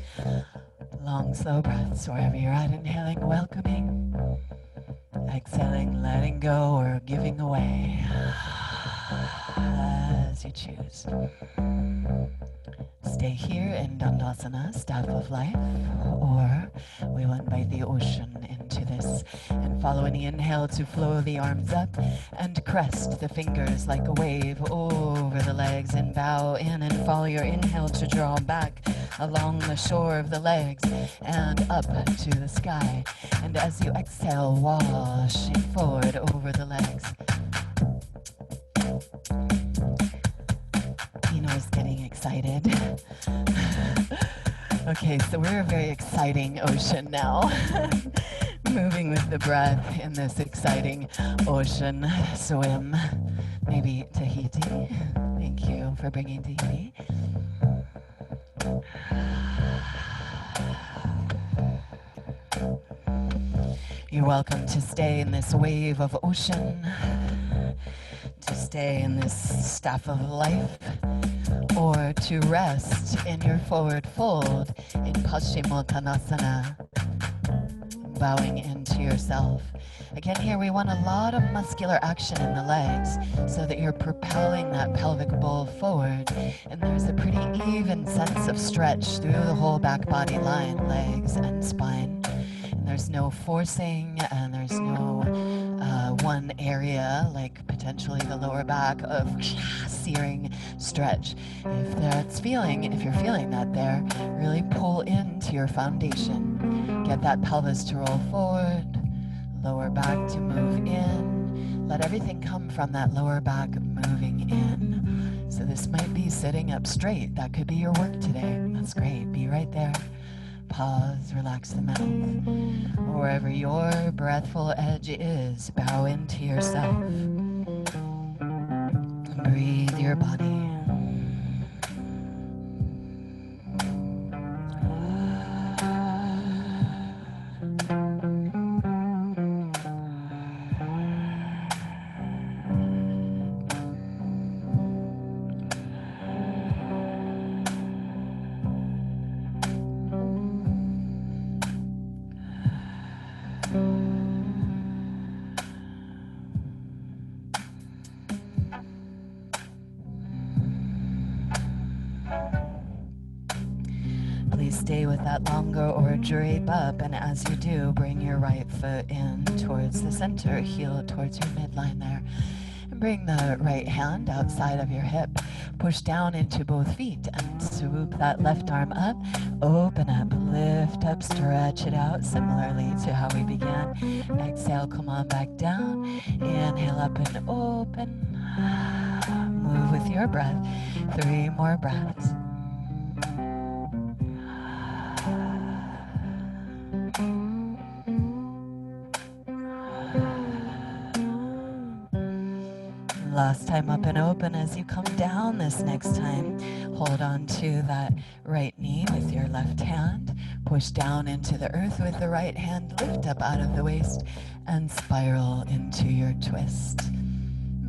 Long, slow breaths wherever you're at, inhaling, welcoming, exhaling, letting go or giving away as you choose. Stay here in Dandasana, staff of life, or we will invite the ocean into this and follow an inhale to flow the arms up and crest the fingers like a wave over the legs and bow in and follow your inhale to draw back along the shore of the legs and up to the sky. And as you exhale, wash forward over the legs. EEnor's getting excited. Okay, so we're a very exciting ocean now. Moving with the breath in this exciting ocean swim. Maybe Tahiti. Thank you for bringing Tahiti. You're welcome to stay in this wave of ocean, to stay in this staff of life, or to rest in your forward fold in Paschimottanasana, bowing into yourself. Again, here we want a lot of muscular action in the legs so that you're propelling that pelvic bowl forward, and there's a pretty even sense of stretch through the whole back body line, legs and spine. And there's no forcing, and there's no one area, like potentially the lower back, of searing stretch. If you're feeling that there, really pull into your foundation. Get that pelvis to roll forward, lower back to move in. Let everything come from that lower back moving in. So this might be sitting up straight. That could be your work today. That's great. Be right there. Pause, relax the mouth. Wherever your breathful edge is, bow into yourself. Breathe your body. Please stay with that longer or drape up, and as you do, bring your right foot in towards the center, heel towards your midline there. And bring the right hand outside of your hip. Push down into both feet and swoop that left arm up. Open up, lift up, stretch it out, similarly to how we began. Exhale, come on back down. Inhale up and open. Move with your breath. 3 more breaths. Last time up and open. As you come down this next time, hold on to that right knee with your left hand. Push down into the earth with the right hand. Lift up out of the waist and spiral into your twist.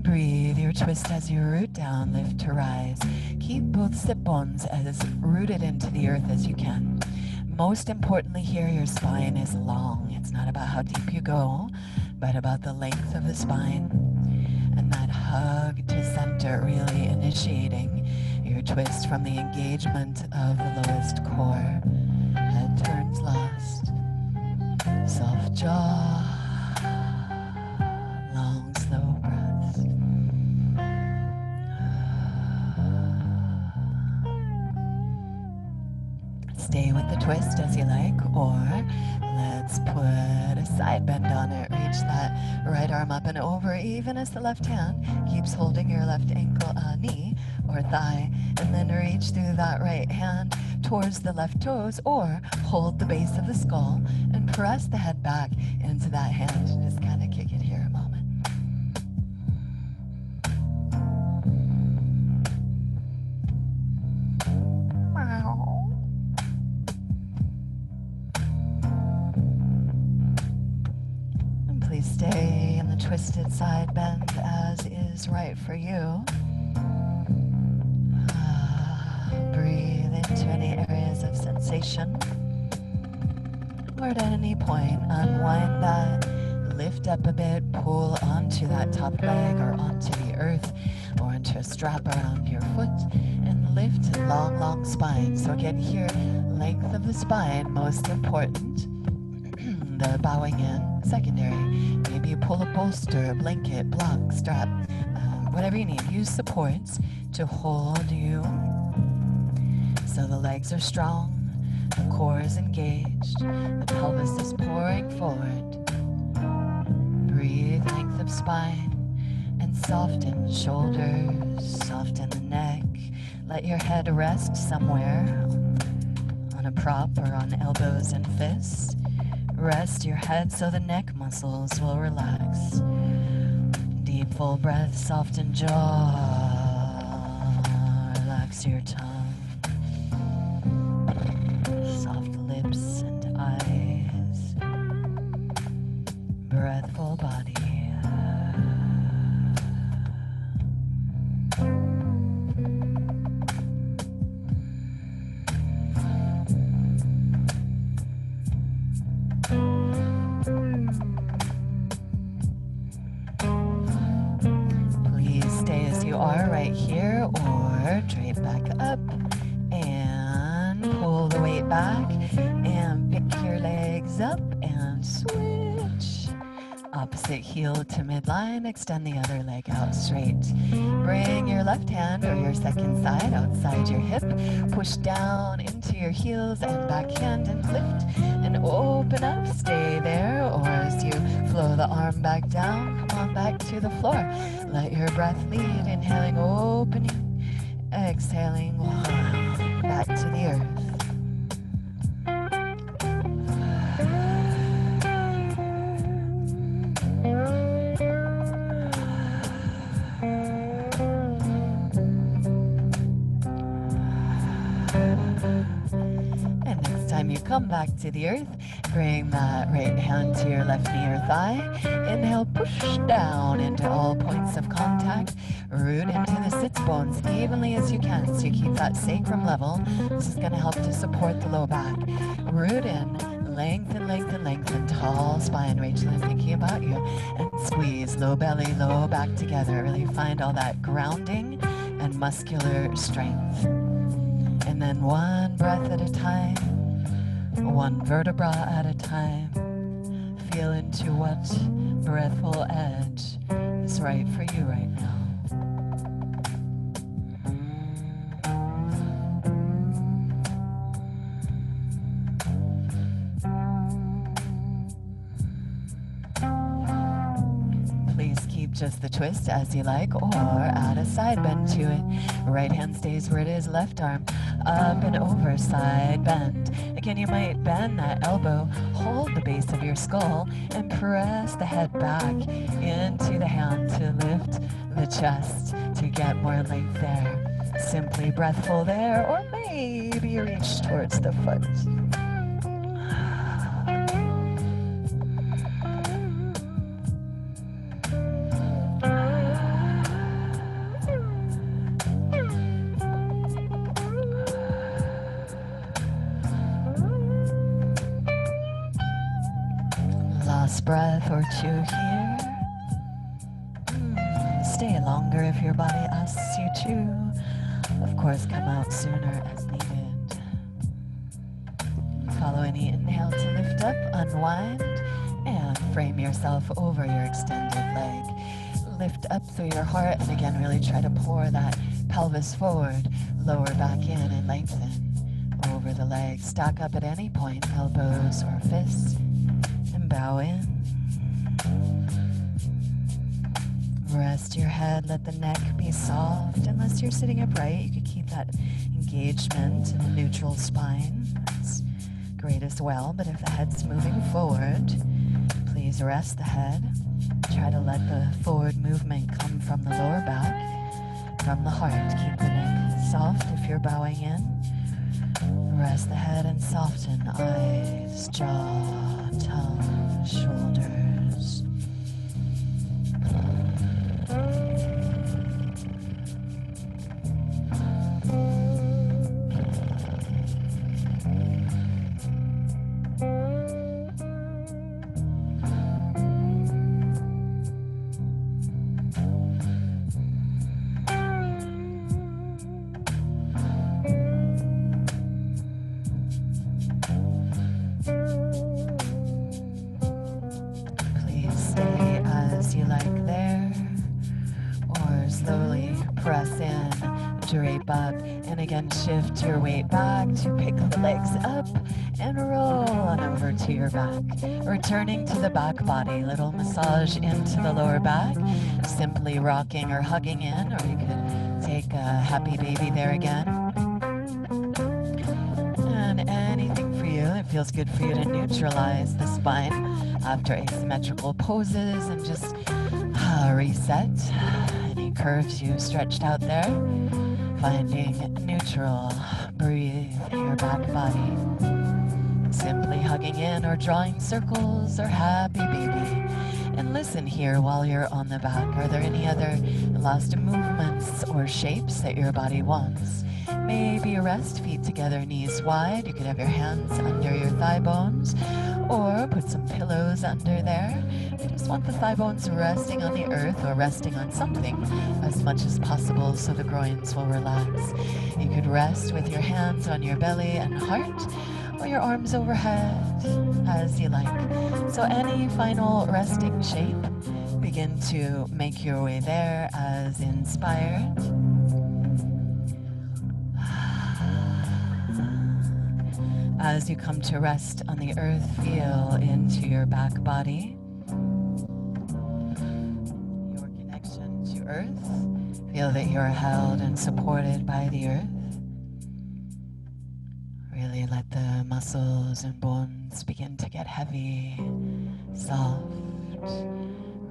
Breathe your twist as you root down, lift to rise. Keep both sit bones as rooted into the earth as you can. Most importantly here, your spine is long. It's not about how deep you go, but about the length of the spine. And that hug to center, really initiating your twist from the engagement of the lowest core. Head turns lost. Soft jaw. Long, slow breaths. Stay with the twist as you like, or let's put a side bend on it. Reach that right arm up and over, even as the left hand keeps holding your left ankle, knee or thigh, and then reach through that right hand towards the left toes, or hold the base of the skull and press the head back into that hand. Just kind of kick it here a moment. Please stay in the twisted side bend as is right for you. Breathe into any areas of sensation. Or at any point, unwind that, lift up a bit, pull onto that top leg or onto the earth or into a strap around your foot, and lift long, long spine. So again here, length of the spine, most important. The bowing in, secondary. Maybe you pull a bolster, a blanket, block, strap, whatever you need. Use supports to hold you so the legs are strong, the core is engaged, the pelvis is pouring forward. Breathe, length of spine, and soften shoulders, soften the neck. Let your head rest somewhere on a prop or on elbows and fists. Rest your head so the neck muscles will relax. Deep, full breath, soften jaw. Relax your tongue. Soft lips and eyes. Breathful body. Here, or drape back up and pull the weight back and pick your legs up and switch. Opposite heel to midline, extend the other leg out straight. Bring your left hand or your second side outside your hip. Push down into your heels and backhand and lift and open up. Stay there, or as you flow the arm back down, come on back to the floor. Let your breath lead. Inhaling, opening. Exhaling, back to the earth. Come back to the earth. Bring that right hand to your left knee or thigh. Inhale, push down into all points of contact. Root into the sits bones evenly as you can so you keep that sacrum level. This is going to help to support the low back. Root in, lengthen, lengthen, lengthen. Tall spine, Rachel, I'm thinking about you. And squeeze, low belly, low back together. Really find all that grounding and muscular strength. And then one breath at a time, one vertebra at a time. Feel into what breathful edge is right for you right now. Please keep just the twist as you like, or add a side bend to it. Right hand stays where it is, left arm up and over, side bend. Again, you might bend that elbow, hold the base of your skull, and press the head back into the hand to lift the chest to get more length there. Simply breathful there, or maybe you reach towards the foot. Last breath or two here. Stay longer if your body asks you to. Of course, come out sooner as needed. Follow any inhale to lift up, unwind, and frame yourself over your extended leg. Lift up through your heart, and again, really try to pour that pelvis forward, lower back in and lengthen over the legs. Stack up at any point, elbows or fists, and bow in. Rest your head, let the neck be soft. Unless you're sitting upright, you could keep that engagement in the neutral spine. That's great as well, but if the head's moving forward, please rest the head. Try to let the forward movement come from the lower back, from the heart. Keep the neck soft if you're bowing in. Rest the head and soften eyes, jaw, tongue, shoulders. Drape up, and again shift your weight back to pick the legs up and roll on over to your back. Returning to the back body, little massage into the lower back, simply rocking or hugging in, or you could take a happy baby there again. And anything for you, it feels good for you to neutralize the spine after asymmetrical poses and just reset any curves you stretched out there. Finding neutral, breathe your back body. Simply hugging in or drawing circles or happy baby. And listen here while you're on the back. Are there any other last movements or shapes that your body wants? Maybe rest, feet together, knees wide. You could have your hands under your thigh bones or put some pillows under there. We just want the thigh bones resting on the earth or resting on something as much as possible so the groins will relax. You could rest with your hands on your belly and heart or your arms overhead as you like. So any final resting shape, begin to make your way there as inspired. As you come to rest on the earth, feel into your back body, your connection to earth. Feel that you're held and supported by the earth. Really let the muscles and bones begin to get heavy, soft,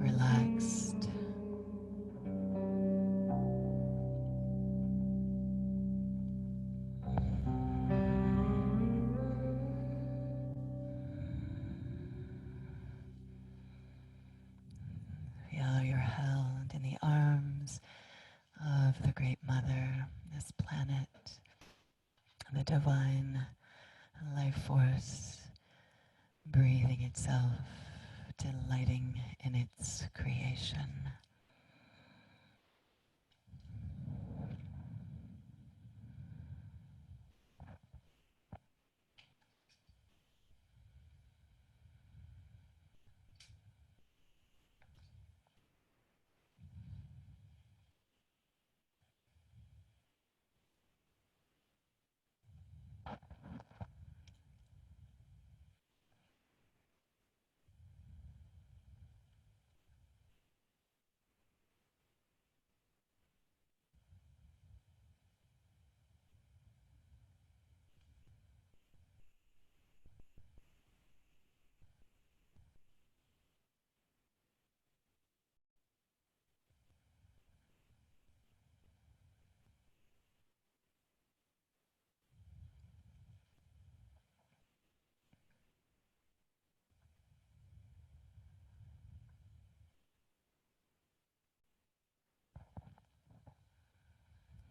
relaxed. now you're held in the arms of the Great Mother, this planet, the divine life force, breathing itself, delighting in its creation.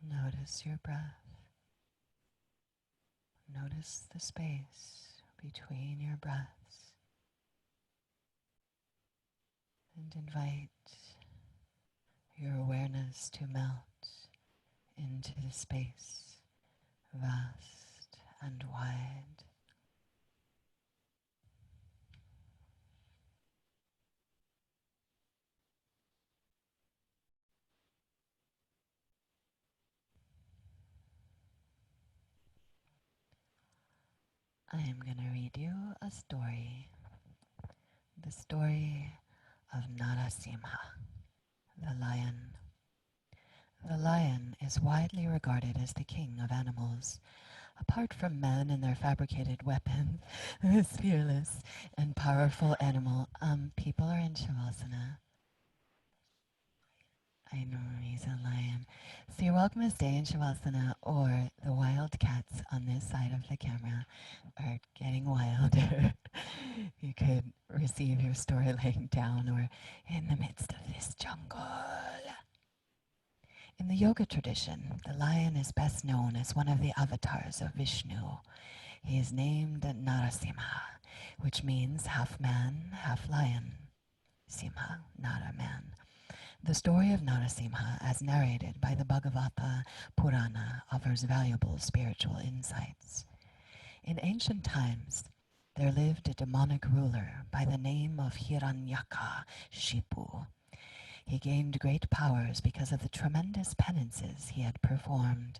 Notice your breath. Notice the space between your breaths and invite your awareness to melt into the space, vast and wide. I am going to read you a story, the story of Narasimha, the lion. The lion is widely regarded as the king of animals. Apart from men and their fabricated weapons, this fearless and powerful animal, people are in Shavasana. I know he's a lion. So you're welcome to stay in Shavasana, or the wild cats on this side of the camera are getting wilder. You could receive your story laying down or in the midst of this jungle. In the yoga tradition, the lion is best known as one of the avatars of Vishnu. He is named Narasimha, which means half man, half lion. Simha, Nara, man. The story of Narasimha, as narrated by the Bhagavata Purana, offers valuable spiritual insights. In ancient times, there lived a demonic ruler by the name of Hiranyakashipu. He gained great powers because of the tremendous penances he had performed.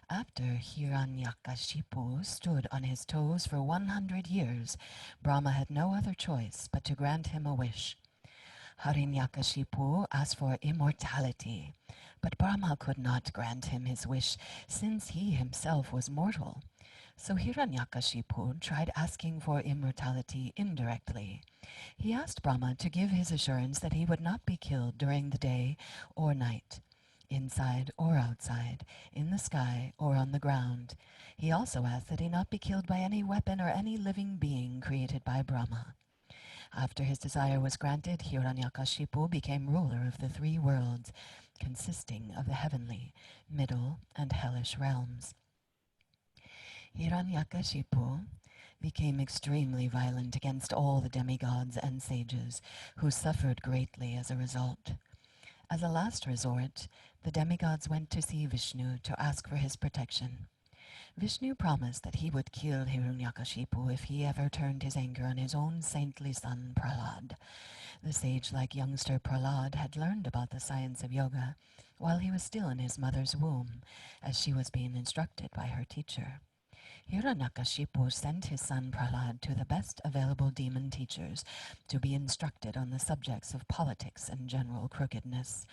After Hiranyakashipu stood on his toes for 100 years, Brahma had no other choice but to grant him a wish. Hiranyakashipu asked for immortality, but Brahma could not grant him his wish since he himself was mortal. So Hiranyakashipu tried asking for immortality indirectly. He asked Brahma to give his assurance that he would not be killed during the day or night, inside or outside, in the sky or on the ground. He also asked that he not be killed by any weapon or any living being created by Brahma. After his desire was granted, Hiranyakashipu became ruler of the three worlds, consisting of the heavenly, middle, and hellish realms. Hiranyakashipu became extremely violent against all the demigods and sages, who suffered greatly as a result. As a last resort, the demigods went to see Vishnu to ask for his protection. Vishnu promised that he would kill Hiranyakashipu if he ever turned his anger on his own saintly son Prahlad. The sage-like youngster Prahlad had learned about the science of yoga while he was still in his mother's womb, as she was being instructed by her teacher. Hiranyakashipu sent his son Prahlad to the best available demon teachers to be instructed on the subjects of politics and general crookedness.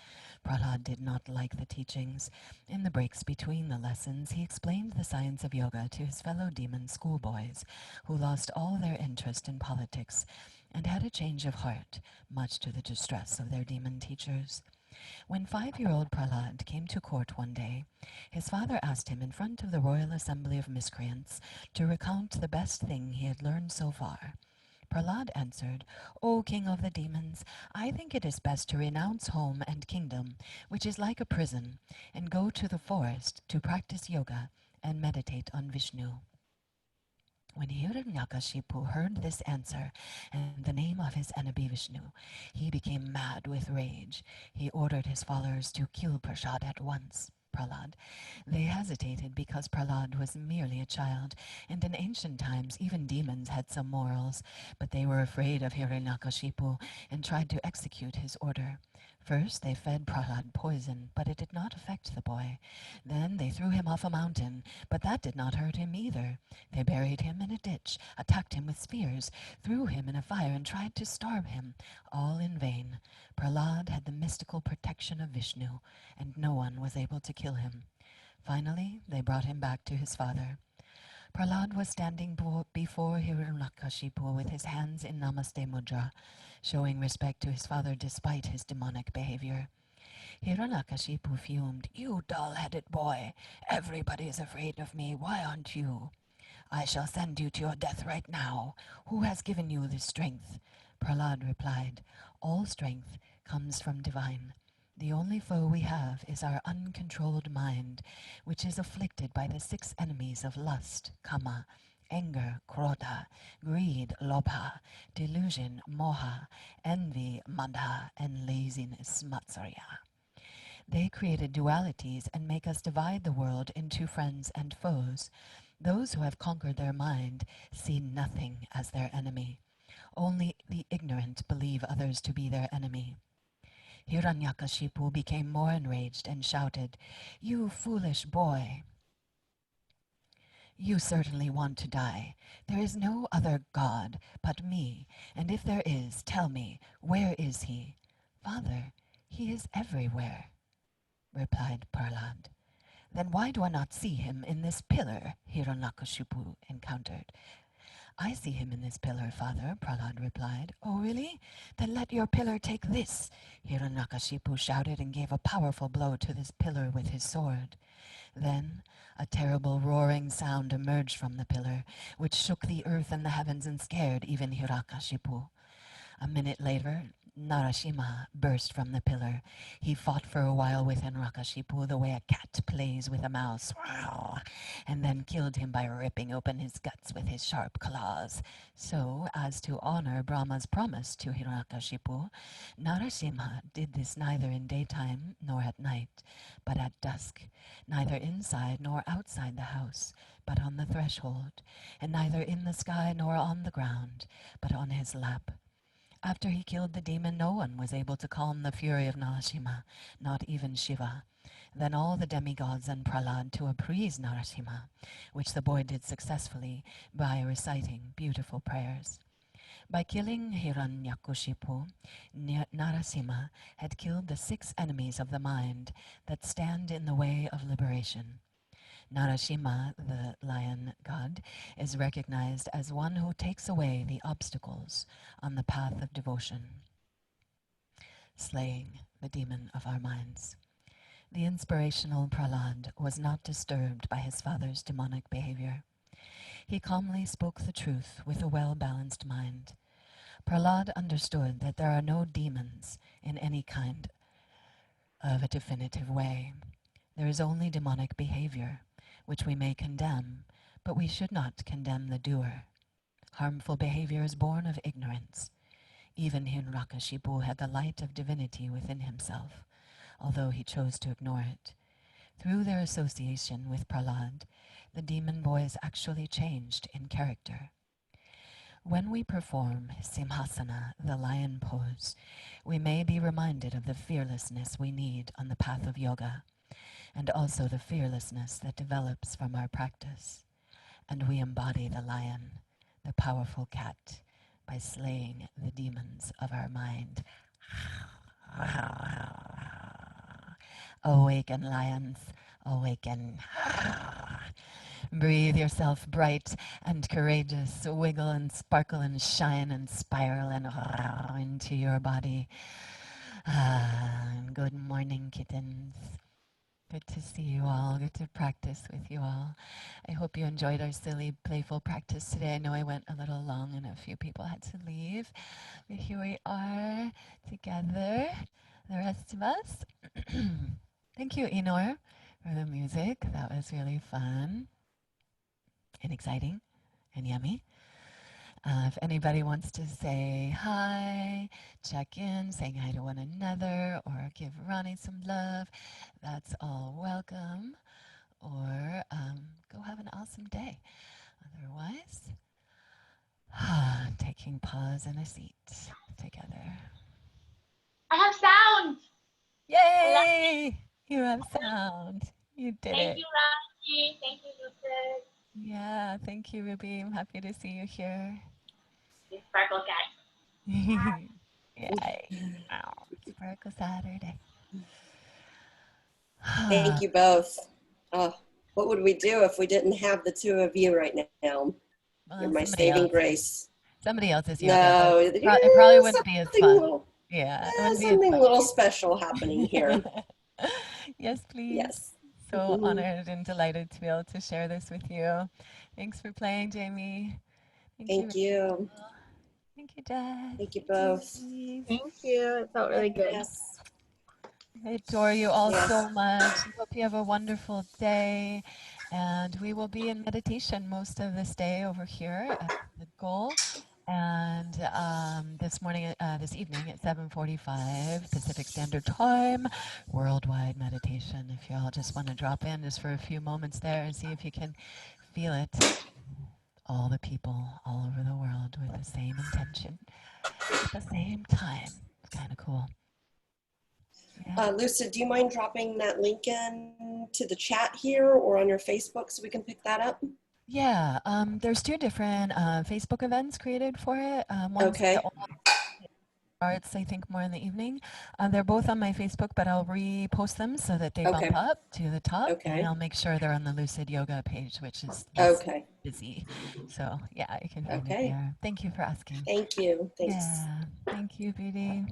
Prahlad did not like the teachings. In the breaks between the lessons, he explained the science of yoga to his fellow demon schoolboys, who lost all their interest in politics and had a change of heart, much to the distress of their demon teachers. When 5-year-old Prahlad came to court one day, his father asked him in front of the royal assembly of miscreants to recount the best thing he had learned so far. Prahlad answered, O king of the demons, I think it is best to renounce home and kingdom, which is like a prison, and go to the forest to practice yoga and meditate on Vishnu. When Hiranyakashipu heard this answer and the name of his enemy Vishnu, he became mad with rage. He ordered his followers to kill Prasad at once. Prahlad. They hesitated because Prahlad was merely a child, and in ancient times even demons had some morals, but they were afraid of Hiranyakashipu and tried to execute his order. First they fed Prahlad poison, but it did not affect the boy. Then they threw him off a mountain, but that did not hurt him either. They buried him in a ditch, attacked him with spears, threw him in a fire, and tried to starve him, all in vain. Prahlad had the mystical protection of Vishnu, and no one was able to kill him. Finally, they brought him back to his father. Prahlad was standing before Hiranyakashipu with his hands in Namaste Mudra, showing respect to his father despite his demonic behavior. Hiranyakashipu fumed, You dull-headed boy! Everybody is afraid of me. Why aren't you? I shall send you to your death right now. Who has given you this strength? Prahlad replied, All strength comes from divine. The only foe we have is our uncontrolled mind, which is afflicted by the 6 enemies of lust, kama, anger, krodha, greed, lobha, delusion, moha, envy, madha, and laziness, matsarya. They created dualities and make us divide the world into friends and foes. Those who have conquered their mind see nothing as their enemy. Only the ignorant believe others to be their enemy. Hiranyakashipu became more enraged and shouted, You foolish boy! You certainly want to die. There is no other god but me, and if there is, tell me, where is he? Father, he is everywhere, replied Prahlad. Then why do I not see him in this pillar? Hiranyakashipu encountered. I see him in this pillar, father, Prahlad replied. Oh, really? Then let your pillar take this. Hiranyakashipu shouted and gave a powerful blow to this pillar with his sword. Then a terrible roaring sound emerged from the pillar, which shook the earth and the heavens and scared even Hiranyakashipu. A minute later, Narasimha burst from the pillar. He fought for a while with Hiranyakashipu the way a cat plays with a mouse, and then killed him by ripping open his guts with his sharp claws. So, as to honor Brahma's promise to Hiranyakashipu, Narasimha did this neither in daytime nor at night, but at dusk, neither inside nor outside the house, but on the threshold, and neither in the sky nor on the ground, but on his lap. After he killed the demon, no one was able to calm the fury of Narasimha, not even Shiva. Then all the demigods and Prahlad to appease Narasimha, which the boy did successfully by reciting beautiful prayers. By killing Hiranyakashipu, Narasimha had killed the 6 enemies of the mind that stand in the way of liberation. Narasimha, the lion god, is recognized as one who takes away the obstacles on the path of devotion, slaying the demon of our minds. The inspirational Prahlad was not disturbed by his father's demonic behavior. He calmly spoke the truth with a well-balanced mind. Prahlad understood that there are no demons in any kind of a definitive way. There is only demonic behavior, which we may condemn, but we should not condemn the doer. Harmful behavior is born of ignorance. Even Hiranyakashipu had the light of divinity within himself, although he chose to ignore it. Through their association with Prahlad, the demon boys actually changed in character. When we perform Simhasana, the lion pose, we may be reminded of the fearlessness we need on the path of yoga, and also the fearlessness that develops from our practice. And we embody the lion, the powerful cat, by slaying the demons of our mind. Awaken, lions, awaken. Breathe yourself bright and courageous. Wiggle and sparkle and shine and spiral and into your body. Good morning, kittens. Good to see you all. Good to practice with you all. I hope you enjoyed our silly, playful practice today. I know I went a little long and a few people had to leave. But here we are together, the rest of us. Thank you, EEnor, for the music. That was really fun and exciting and yummy. If anybody wants to say hi, check in, saying hi to one another, or give Ronnie some love, that's all welcome. Or go have an awesome day. Otherwise, taking pause and a seat together. I have sound. Yay! You have sound. You did Thank it. you, Rashi. Thank you, Lucid. Yeah, thank you, Ruby. I'm happy to see you here. You Sparkle Cat. Yay. Ow. Sparkle Saturday. Thank you both. What would we do if we didn't have the two of you right now? You're my saving grace. Somebody else's yoga. No, It probably wouldn't be as fun. Little, yeah, it wouldn't be something as a little special happening here. Yes, please. Yes. So honored and delighted to be able to share this with you. Thanks for playing, Jamie. Thank you. Thank you, Jess. Thank you both. Thank you. It felt really good. Yes. I adore you all so much. I hope you have a wonderful day. And we will be in meditation most of this day over here at the goal. And this evening at 7:45 Pacific Standard Time, worldwide meditation. If you all just want to drop in just for a few moments there and see if you can feel it. All the people all over the world with the same intention at the same time. It's kind of cool. Yeah. Lucid, do you mind dropping that link in to the chat here or on your Facebook so we can pick that up? Yeah, there's two different Facebook events created for it. One's okay. Arts, I think, more in the evening. They're both on my Facebook, but I'll repost them so that they bump up to the top, and I'll make sure they're on the Lucid Yoga page, which is less busy. So yeah, you can find it there. Thank you for asking. Thank you. Thanks. Yeah, thank you, Beauty.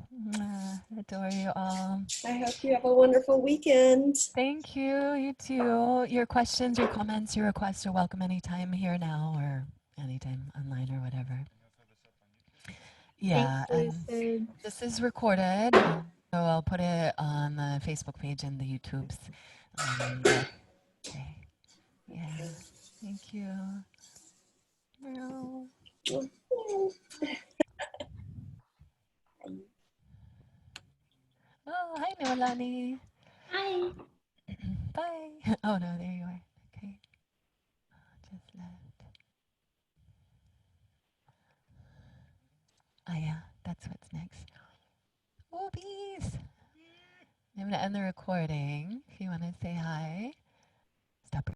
Adore you all. I hope you have a wonderful weekend. Thank you. You too. Your questions, your comments, your requests are welcome anytime here now or anytime online or whatever. Yeah, and this is recorded, so I'll put it on the Facebook page and the YouTubes. Okay. Yeah. Thank you. Meow. Oh, hi, Noelani. Hi. Bye. Oh, no, there you are. Okay. Just left. Oh, yeah, that's what's next. Whoopies. I'm going to end the recording if you want to say hi.